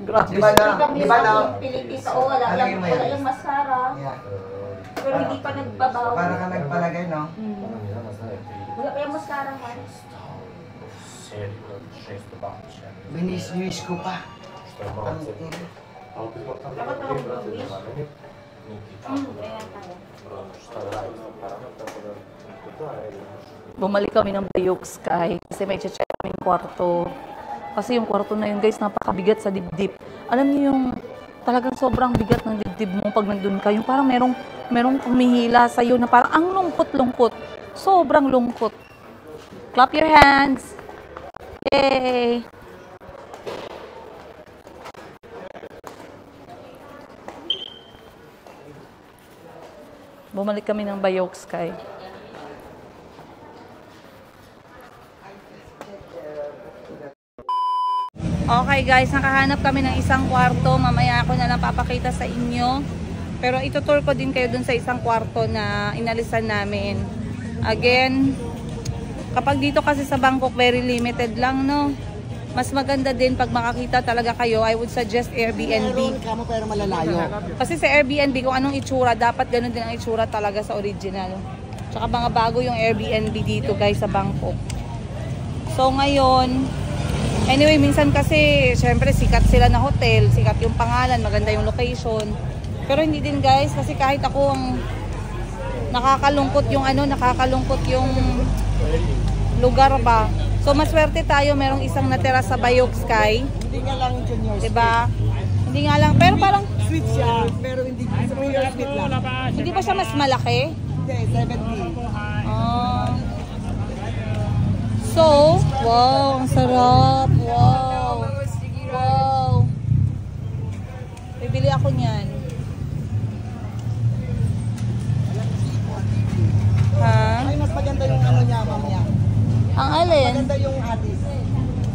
Grabe. Di ba na? Pilipis, oo, wala yung mascara. Yeah. Pero hindi pa nagbabaw. Para ka nagpalagay, no? Wala pa yung mascara, man. Binis ko pa. Dapat ako mag-wish. Ayan tayo. Bumalik kami ng Bayog Sky kasi may check kaming kwarto. Kasi yung kwarto na yun guys, napakabigat sa dibdib. Alam niyo yung talagang sobrang bigat ng dibdib mo pag nandun ka. Yung parang merong kumihila sa'yo na parang ang lungkot-lungkot. Sobrang lungkot. Clap your hands. Yay! Bumalik kami ng Bayog Sky. Okay guys, nakahanap kami ng isang kwarto. Mamaya ako na lang papakita sa inyo. Pero itutour ko din kayo dun sa isang kwarto na inalisan namin. Again, kapag dito kasi sa Bangkok, very limited lang, no? Mas maganda din pag makakita talaga kayo, I would suggest Airbnb. Kamo pero malalayo. Kasi sa Airbnb, kung anong itsura, dapat ganun din ang itsura talaga sa original. Tsaka mga bago yung Airbnb dito guys sa Bangkok. So ngayon, anyway, minsan kasi, syempre sikat sila na hotel, sikat yung pangalan, maganda yung location. Pero hindi din guys, kasi kahit ako ang nakakalungkot yung lugar ba. So maswerte tayo, merong isang natira sa Bayog Sky. Hindi nga lang junior suite. Diba? Hindi nga lang, pero parang Suite siya, pero hindi superior suite lang. hindi pa siya mas malaki. Hindi, 70. So, wow, ang sarap. Wow. Wow. Bibili ako niyan. Ha? Ay, mas maganda yung ano niya, ma'am niya. Ang alin? Maganda yung atis.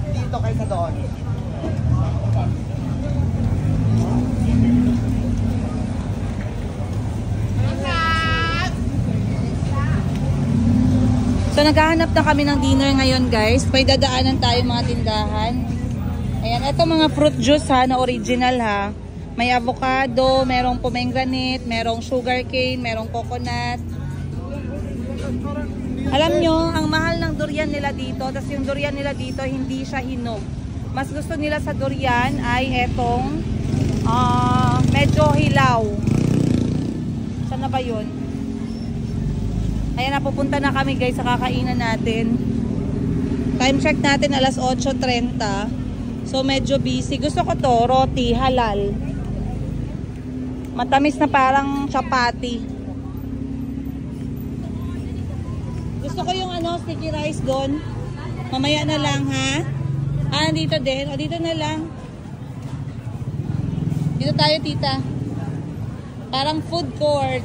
Dito kaysa doon. So, naghahanap na kami ng dinner ngayon, guys. May dadaanan tayo mga tindahan. Ayan, ito mga fruit juice ha, na original ha. May avocado, merong pomegranate, merong sugarcane, merong coconut. Alam nyo, ang mahal ng durian nila dito, tapos yung durian nila dito, hindi siya hinog. Mas gusto nila sa durian ay etong medyo hilaw. Saan na ba yun? Ayan, napupunta na kami guys sa kakainan natin. Time check natin alas 8:30. So medyo busy. Gusto ko to, roti, halal. Matamis na parang chapati. Gusto ko yung sticky rice doon. Mamaya na lang ha. Dito din. O dito na lang. Dito tayo tita. Parang food court.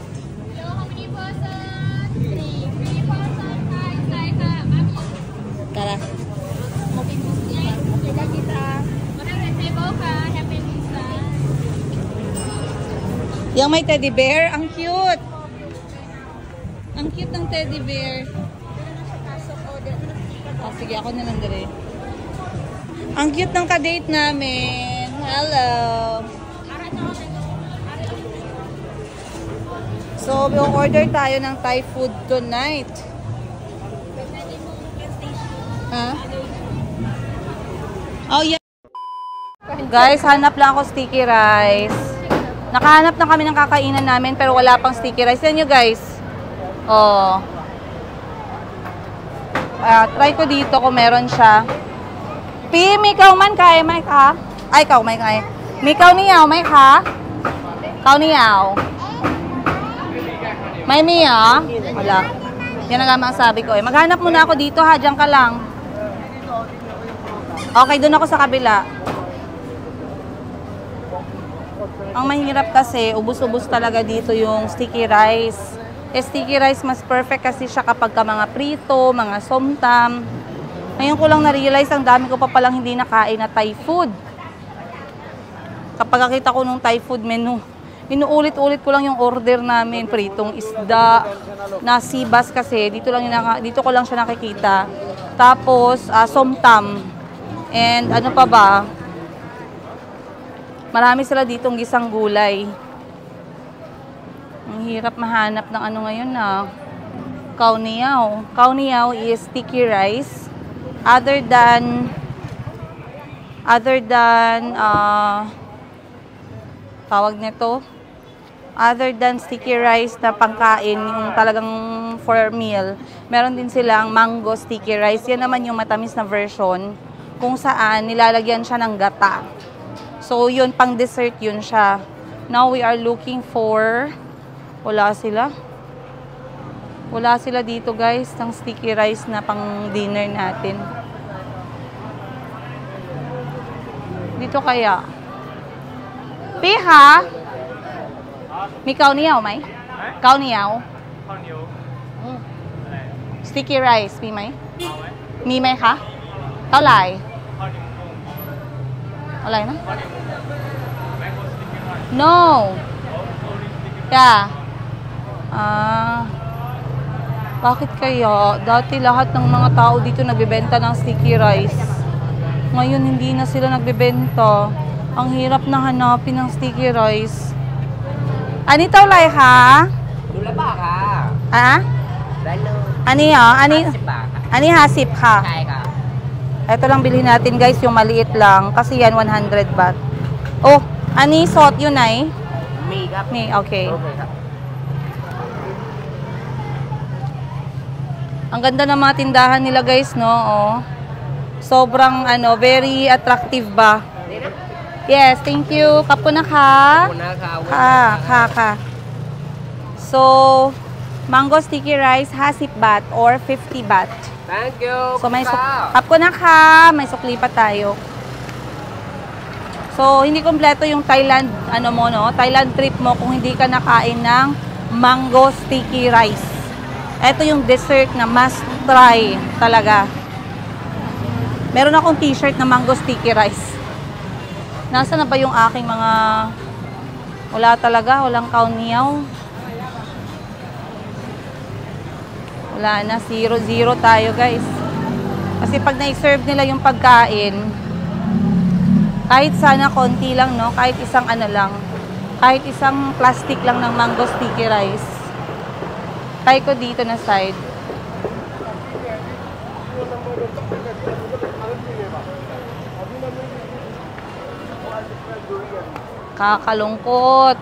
Tara. Yang may teddy bear, ang cute. Ang cute ng teddy bear. Sige, ako na lang dire. Ang cute ng ka-date namin. Hello. So, we'll order tayo ng Thai food tonight. Ha? Oh, yeah. Guys, hanap lang ako sticky rice. Nakahanap na kami ng kakainan namin pero wala pang sticky rice. Yan nyo guys. Oh. Try ko dito kung meron siya. Pi, mikaw man kaya, may ka? Ay, ikaw, may kaya. Mikaw niyaw, may ka? Ikaw niyaw. May miya? Wala. Yan ang masabi ko eh. Maghanap muna ako dito ha, diyan ka lang. Okay, doon ako sa kabila. Ang mahirap kasi, ubus-ubus talaga dito yung sticky rice. Sticky rice mas perfect kasi siya kapag ka mga prito, mga somtam. Ngayon ko lang na-realize, ang dami ko pa palang hindi nakain na Thai food. Kapag nakita ko nung Thai food menu, inuulit-ulit ko lang yung order namin. Pritong isda, nasibas kasi, dito ko lang siya nakikita. Tapos, somtam. And ano pa ba? Marami sila ditong gisang gulay. Ang hirap mahanap ng ano ngayon na Khao Niao. Khao Niao is sticky rice. Other than tawag nito, other than sticky rice na pangkain, yung talagang for meal, meron din silang mango sticky rice. Yan naman yung matamis na version kung saan nilalagyan siya ng gata. So, yun, pang dessert yun siya. Now, we are looking for... Wala sila. Wala sila dito, guys, ng sticky rice na pang dinner natin. Dito kaya. Piha! May khao niao, may? Khao niao. Sticky rice, mi may? Mi may ka? Tao lai? Alay na? No. Yeah. Bakit kaya? Dati lahat ng mga tao dito nagbebenta ng sticky rice. Ngayon hindi na sila nagbebenta. Ang hirap na hanapin ng sticky rice. Ani tao lai ha? Dula ba ka? Ha? Lalo. Ani ha? Ani hasip ha? Kaya ka. Ito lang bilhin natin guys, yung maliit lang. Kasi yan, 100 baht. Oh, ani sot yun ay? May ka. May, okay. Ang ganda ng mga tindahan nila guys, no? Oh. Sobrang, very attractive ba? Yes, thank you. Kapo na ka? Ka. So, mango sticky rice, hasip baht or 50 baht. Thank you. So, kap ko na ka. May sukli pa tayo. So, hindi kompleto yung Thailand, Thailand trip mo kung hindi ka nakain ng mango sticky rice. Ito yung dessert na must try talaga. Meron akong t-shirt na mango sticky rice. Nasaan na ba yung aking mga... Wala talaga, walang khao niao. Wala na, 0-0 tayo guys. Kasi pag na-serve nila yung pagkain, kahit sana konti lang, no? Kahit isang kahit isang plastic lang ng mango sticky rice. Try ko dito na side. Kakalungkot.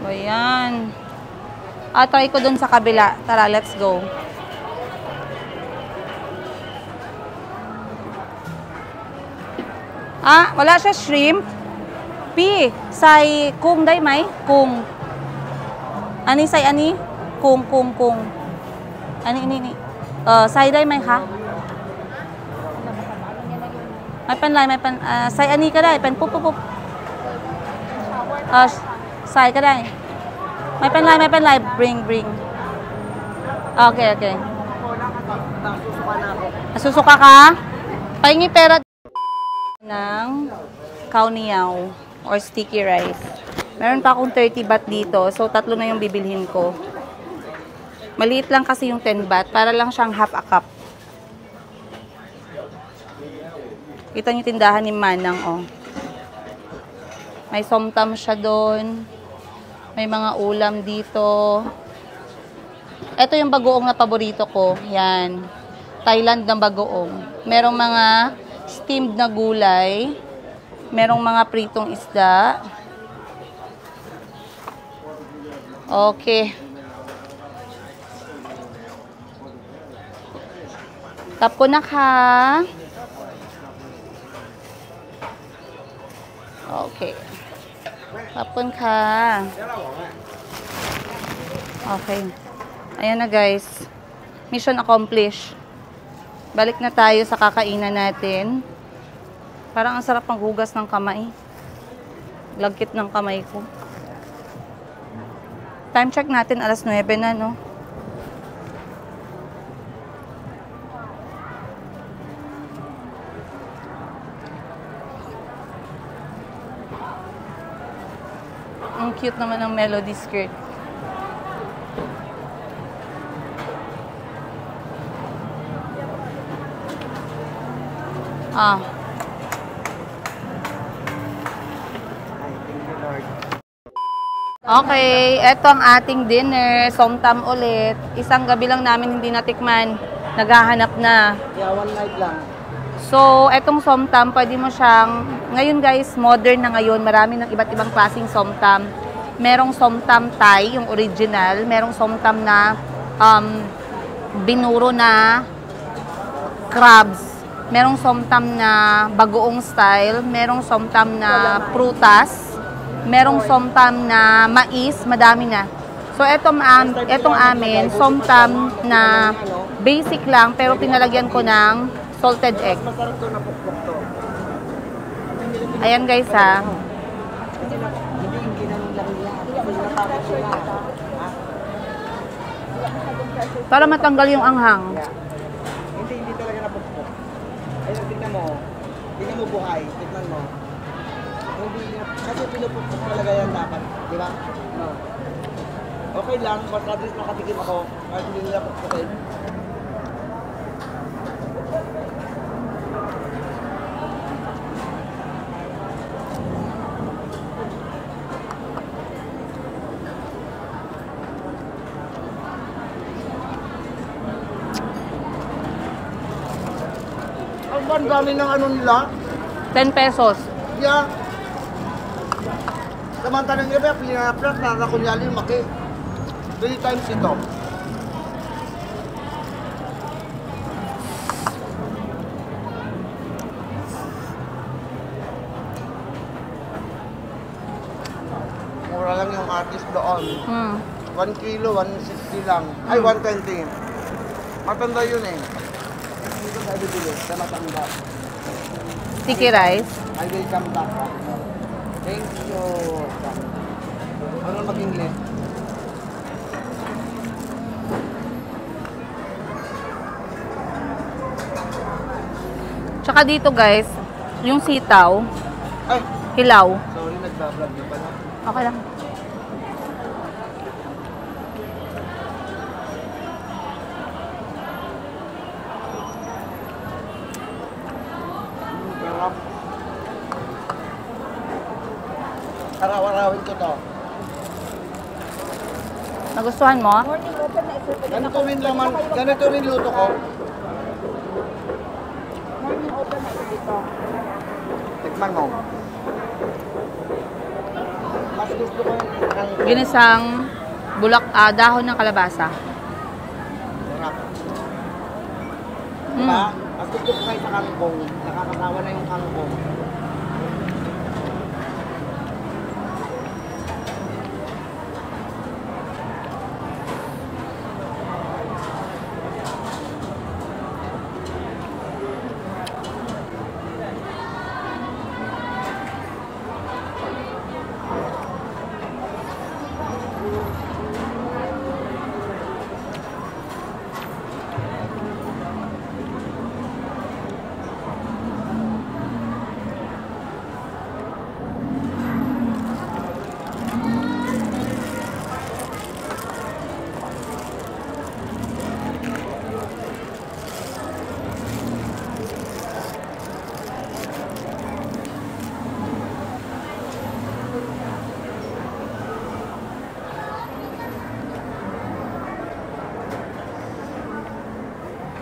O yan. Try ko dun sa kabila. Tara, let's go. Wala siya shrimp. Pi, say kung day may? Kung. Ani say ani? Kung. Ani. Say day may ha? May panlay, say ani ka day. Pup. Say ka day. May panlay. Bring. Okay. Susuka ka? Pahingi pera ng khao niao or sticky rice. Meron pa akong 30 baht dito. So, 3 na yung bibilhin ko. Maliit lang kasi yung 10 baht. Para lang siyang half a cup. Kita niyo tindahan ni Manang, oh. May somtam siya doon. May mga ulam dito. Ito yung bagoong na paborito ko. Yan. Thailand na bagoong. Merong mga steamed na gulay. Merong mga pritong isda. Okay. Tap ko na ka. Okay. Tapon ka. Okay. Ayan na guys. Mission accomplished. Balik na tayo sa kakainan natin. Parang ang sarap maghugas ng kamay. Lagkit ng kamay ko. Time check natin, alas 9 na, no? Ang cute naman ng melody skirt. Ah. Okay, eto ang ating dinner. Somtam ulit. Isang gabi lang namin hindi natikman. Naghahanap na. Yeah, one night lang. So, etong somtam, pwede mo siyang, ngayon guys, modern na ngayon, marami ng iba't ibang klaseng somtam. Merong somtam Thai, yung original. Merong somtam na binuro na crabs. Merong somtam na bagoong style. Merong somtam na prutas. Merong somtam na mais. Madami na. So, etong amin, somtam na basic lang, pero pinalagyan ko ng salted egg. Masarap to na pukpok to. Ayan guys ha. Hindi yung ginanong lang nila. Kasi natapos sila. Para matanggal yung anghang. Hindi talaga na pukpok. Ayun, tignan mo. Tignan mo buhay. Tignan mo. Kasi pinupukpok talaga yan dapat. Di ba? No. Okay lang. Basta at least nakatikim ako. Kahit hindi nila pukpokin. Ang dami ng ano nila. 10 pesos. Yeah. Samantalang gabi, pinaplas na kunyali yung maki. 3 times ito. Mura lang yung artist doon. 1 kilo, 160 lang. Ay, 120. Matanda yun eh. Dito tayo bibili sa matanda. Sticky rice. I will come back. Thank you. Ano mag-English? Tsaka dito guys, yung sitaw, Ay, hilaw. sorry, nagbablog na pala. Okay lang. Sarap. Araw-arawin ko to. Nagustuhan mo? Morning open na ito. Ganito rin laman, ganito rin luto ko. Morning open na ito dito. Tikman mo. Mas gusto ko yung Ginisang dahon ng kalabasa. sarap. Mm. Diba? Mas gusto ko kayo sa kangkong. Nakakatawa na yung kangkong.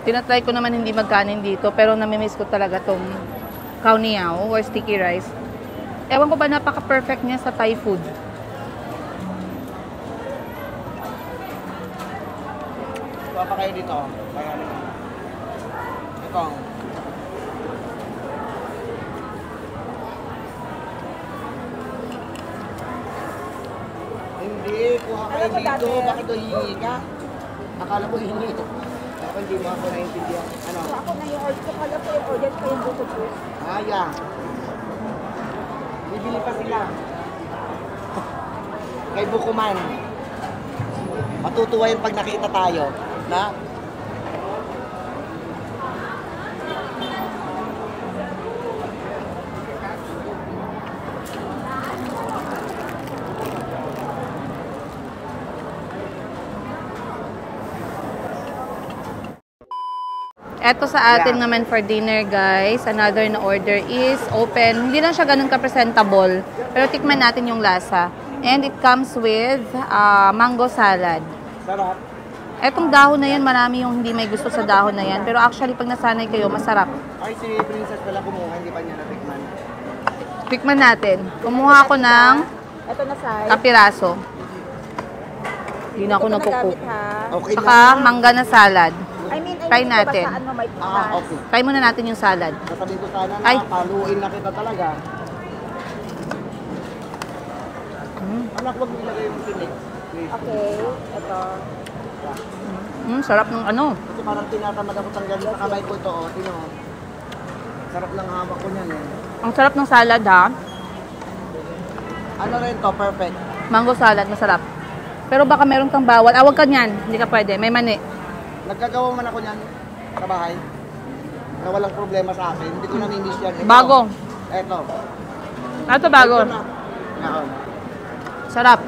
Tinatry ko naman hindi magkanin dito, pero namimiss ko talaga tong khao niao or sticky rice. Ewan ko ba napaka-perfect niya sa Thai food. Kuha pa kayo dito. Ito. Hindi, kuha kayo dito. Bakit doon hihingi ka? Akala ko hihingi ito. Ako hindi mo ako naiintindihan. Ano? Ako na yung order ko. Kala ko yung order ko yung buto po. Yeah. Bibili pa sila. Kay Bukuman. Matutuwa yun pag nakita tayo. Na? Eto sa atin naman for dinner, guys. Another na order is open. Hindi lang siya ganun ka-presentable. Pero tikman natin yung lasa. And it comes with mango salad. Sarap. Etong dahon na yan, marami yung hindi may gusto sa dahon na yan. Pero actually, pag nasanay kayo, masarap. Ay, si Princess pala kumuha. Hindi pa niya natikman. Tikman natin. Kumuha ako ng Ito na size. kapiraso. Hindi na ako Ito nagkukook. nagamit, ha? Okay Saka mangga na salad. I mean, Try dito natin. ba saan mo may Okay. Try muna natin yung salad. Sasabihin ko sana na Ay. paluin na kita talaga. Anak, wag mo ilagay yung tinik. Please. Okay, ito. Sarap ng ano. Kasi parang tinatamad ako tanggalin sa kamay ko ito. Oh. Tino. Sarap lang hawak ko niyan eh. Ang sarap ng salad, ha? Ano rin to? Perfect. Mango salad, masarap. Pero baka meron kang bawal. Wag ka niyan. Hindi ka pwede. May mani. Nagkagawa man ako niyan sa bahay. Na walang problema sa akin. Hindi ko namimiss yan. Ito. Bago. Eto. Ito bago. Ito na. Yan. Sarap.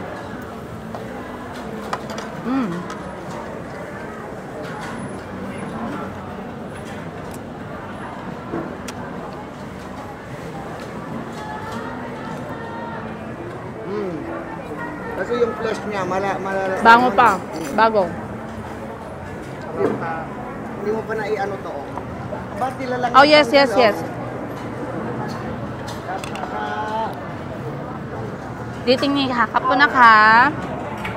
Kasi yung flesh niya, Bango pa. Bago. Hindi mo pa na-i-ano to. Oh. Ba't nila lang Oh, yes, yes, yes. Dating ni Hakap po na ka.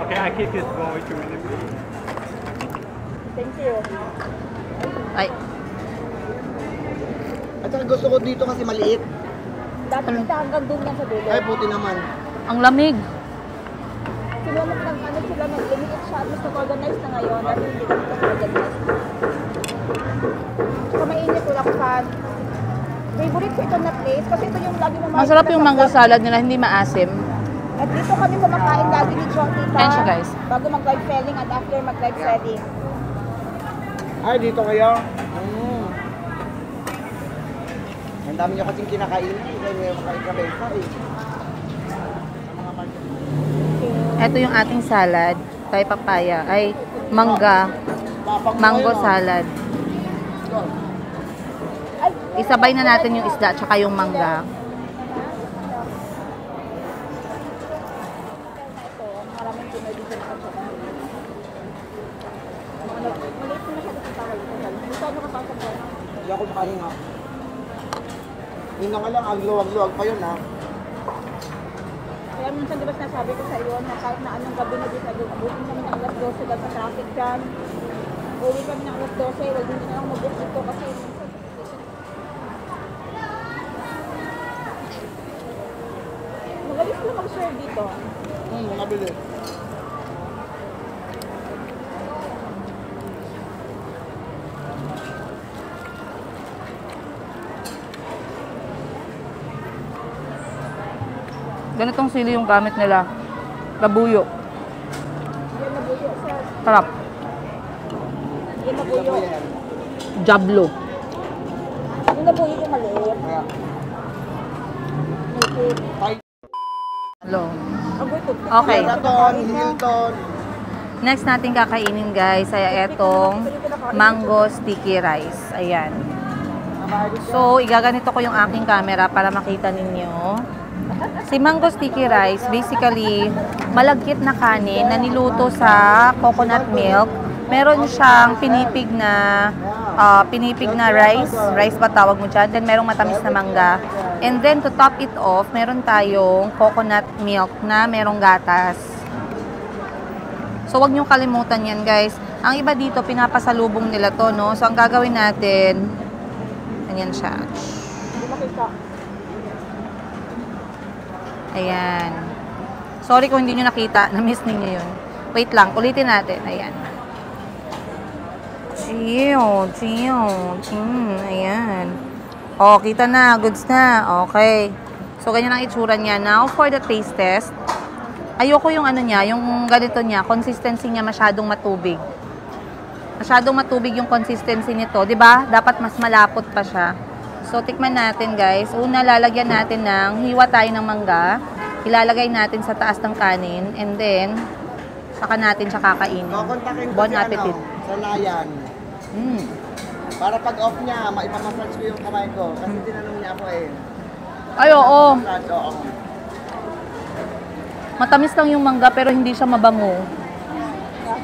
Okay, I keep it going 2 minutes. Thank you. Ay, At saka gusto ko dito kasi maliit. Dati kita hanggang doon lang sa dulo. Ay, puti naman. ang lamig. Sila sila nag-limit siya. At mas nag-organize na ngayon. Dati hindi kami nag-organize. Saka mainit wala ko fan. Favorite ko ito na place. Kasi ito yung lagi mo makikita Masarap yung sa mango vlog. salad nila, hindi maasim. At dito kami kumakain lagi ni John Tita. Ayan siya, guys. Bago mag-live selling at after mag-live selling. Ay, dito kayo? Ang dami nyo kasing kinakain. Kaya may makain ka besa eh. Ito yung ating salad. Thai papaya. Ay, mangga. Tapang mo Mango kayo, no? salad. Ay, Isabay na natin yung isda at saka yung mangga. ito, maraming Pinoy dito na kapag. Maliit na masyado sa tawag ko. Dito ano kapasok ko? Hindi ako makahinga. Yun na nga lang, ang luwag-luwag pa yun ha. Kaya minsan diba sinasabi ko sa iyo na kahit na anong gabi na dito, abutin kami ng alas 12 dahil sa traffic dyan. Uwi kami ng alas 12, wag hindi na lang mag-book dito kasi minsan magalis lang mag-serve dito. Mabilis. Ganitong sili yung gamit nila. Labuyo. Yan nabuyo, sir. Sarap. Yan nabuyo. Jablo. Yung nabuyo yung maliit. Kaya, Naked. Hello. Agoy ko. Okay. Hilton, Hilton. Next natin kakainin, guys, ay etong mango sticky rice. Ayan. So, igaganito ko yung aking camera para makita ninyo. Si mango sticky rice, basically, malagkit na kanin na niluto sa coconut milk. Meron siyang pinipig na pinipig na rice. Rice ba tawag mo dyan? Then merong matamis na mangga. And then to top it off, meron tayong coconut milk na merong gatas. So wag niyong kalimutan yan, guys. Ang iba dito, pinapasalubong nila to, no? So ang gagawin natin, ganyan siya. Ayan. Sorry kung hindi nyo nakita. Na-miss ninyo yun. Wait lang. Ulitin natin. Ayan. Ayan. O, kita na. Goods na. Okay. So, ganyan ang itsura niya. Now, for the taste test, ayoko yung ano niya, yung ganito niya, consistency niya masyadong matubig. Masyadong matubig yung consistency nito. 'Di ba? Dapat mas malapot pa siya. So, tikman natin, guys. Una, lalagyan natin ng hiwa tayo ng mangga. Ilalagay natin sa taas ng kanin. And then, saka natin siya kakainin. Bon appetit. Sa layan. Para pag off niya, maipamassage ko yung kamay ko. Kasi tinanong niya ako eh. Ay, oo. Oo. Matamis lang yung mangga pero hindi siya mabango.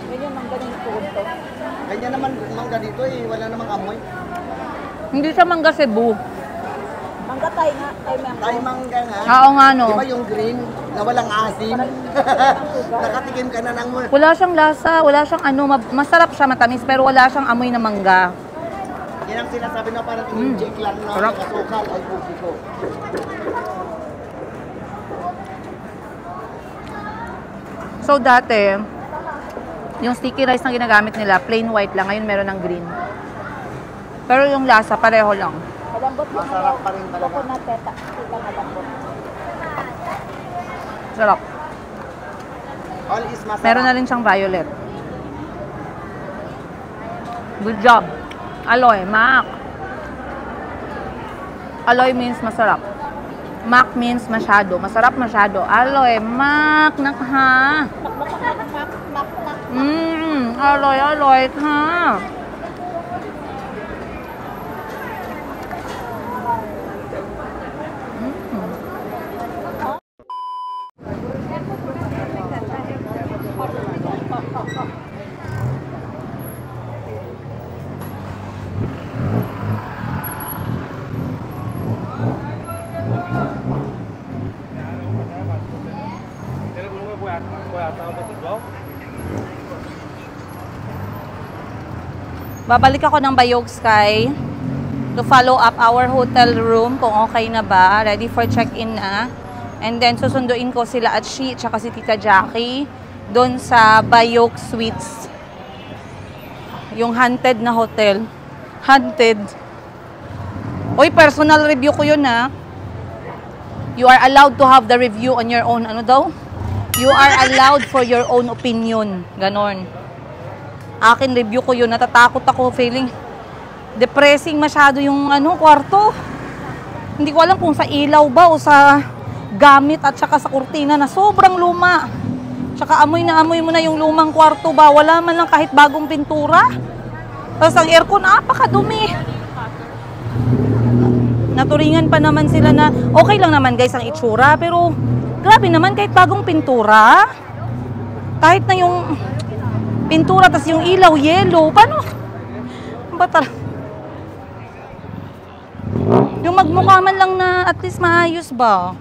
Ganyan mangga ng puto. Ganyan naman mangga dito eh. Wala namang amoy. Hindi siya mangga Cebu. Mangga tayo nga. Tay mangga nga. Oo nga, no. Di ba yung green na walang asim? Nakatikim ka na ng mo. Wala siyang lasa, wala siyang ano, masarap siya, matamis, pero wala siyang amoy na mangga. Yan ang sinasabi na parang in-inject lang na Sarap. kasukal ay pusi ko. So dati, yung sticky rice na ginagamit nila, plain white lang, ngayon meron ng green. Pero yung lasa, pareho lang. Malambot yung Masarap pa rin talaga. coconut peta. Sila malambot. Sarap. All is masarap. Meron na rin siyang violet. Good job. Aloy, Mac. Aloy means masarap. Mac means masyado. Masarap masyado. Aloy, Mac. Nakha. Aloy, aloy. Ha. Babalik ako ng Bayog Sky to follow up our hotel room kung okay na ba, ready for check-in na. And then susunduin ko sila at Shi at si Tita Jackie doon sa Bayog Suites. Yung haunted na hotel. Haunted. Uy, personal review ko yun ha. You are allowed to have the review on your own. Ano daw? You are allowed for your own opinion. Ganon. Akin review ko yun. Natatakot ako. Feeling depressing masyado yung kwarto. Hindi ko alam kung sa ilaw ba o sa gamit at saka sa kurtina na sobrang luma. Tsaka amoy na amoy mo na yung lumang kwarto ba. Wala man lang kahit bagong pintura. Tapos ang aircon, napakadumi. Naturingan pa naman sila na okay lang naman guys ang itsura. Pero grabe naman kahit bagong pintura. Kahit na yung pintura, tas yung ilaw, yellow. Paano? Yung magmukha man lang na at least maayos ba?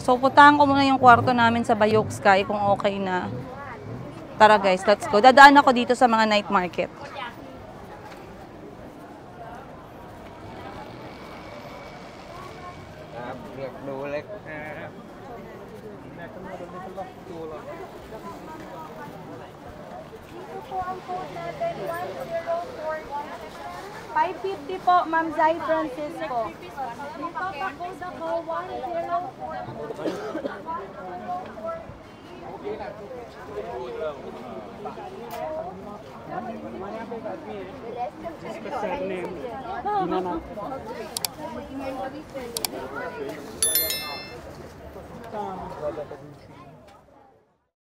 So, putahan ko muna yung kwarto namin sa Bayog Sky kung okay na. Tara guys, let's go. Dadaan ako dito sa mga night market. $5.50 po, Ma'am Zai Francisco. Dito pa code ako, 104.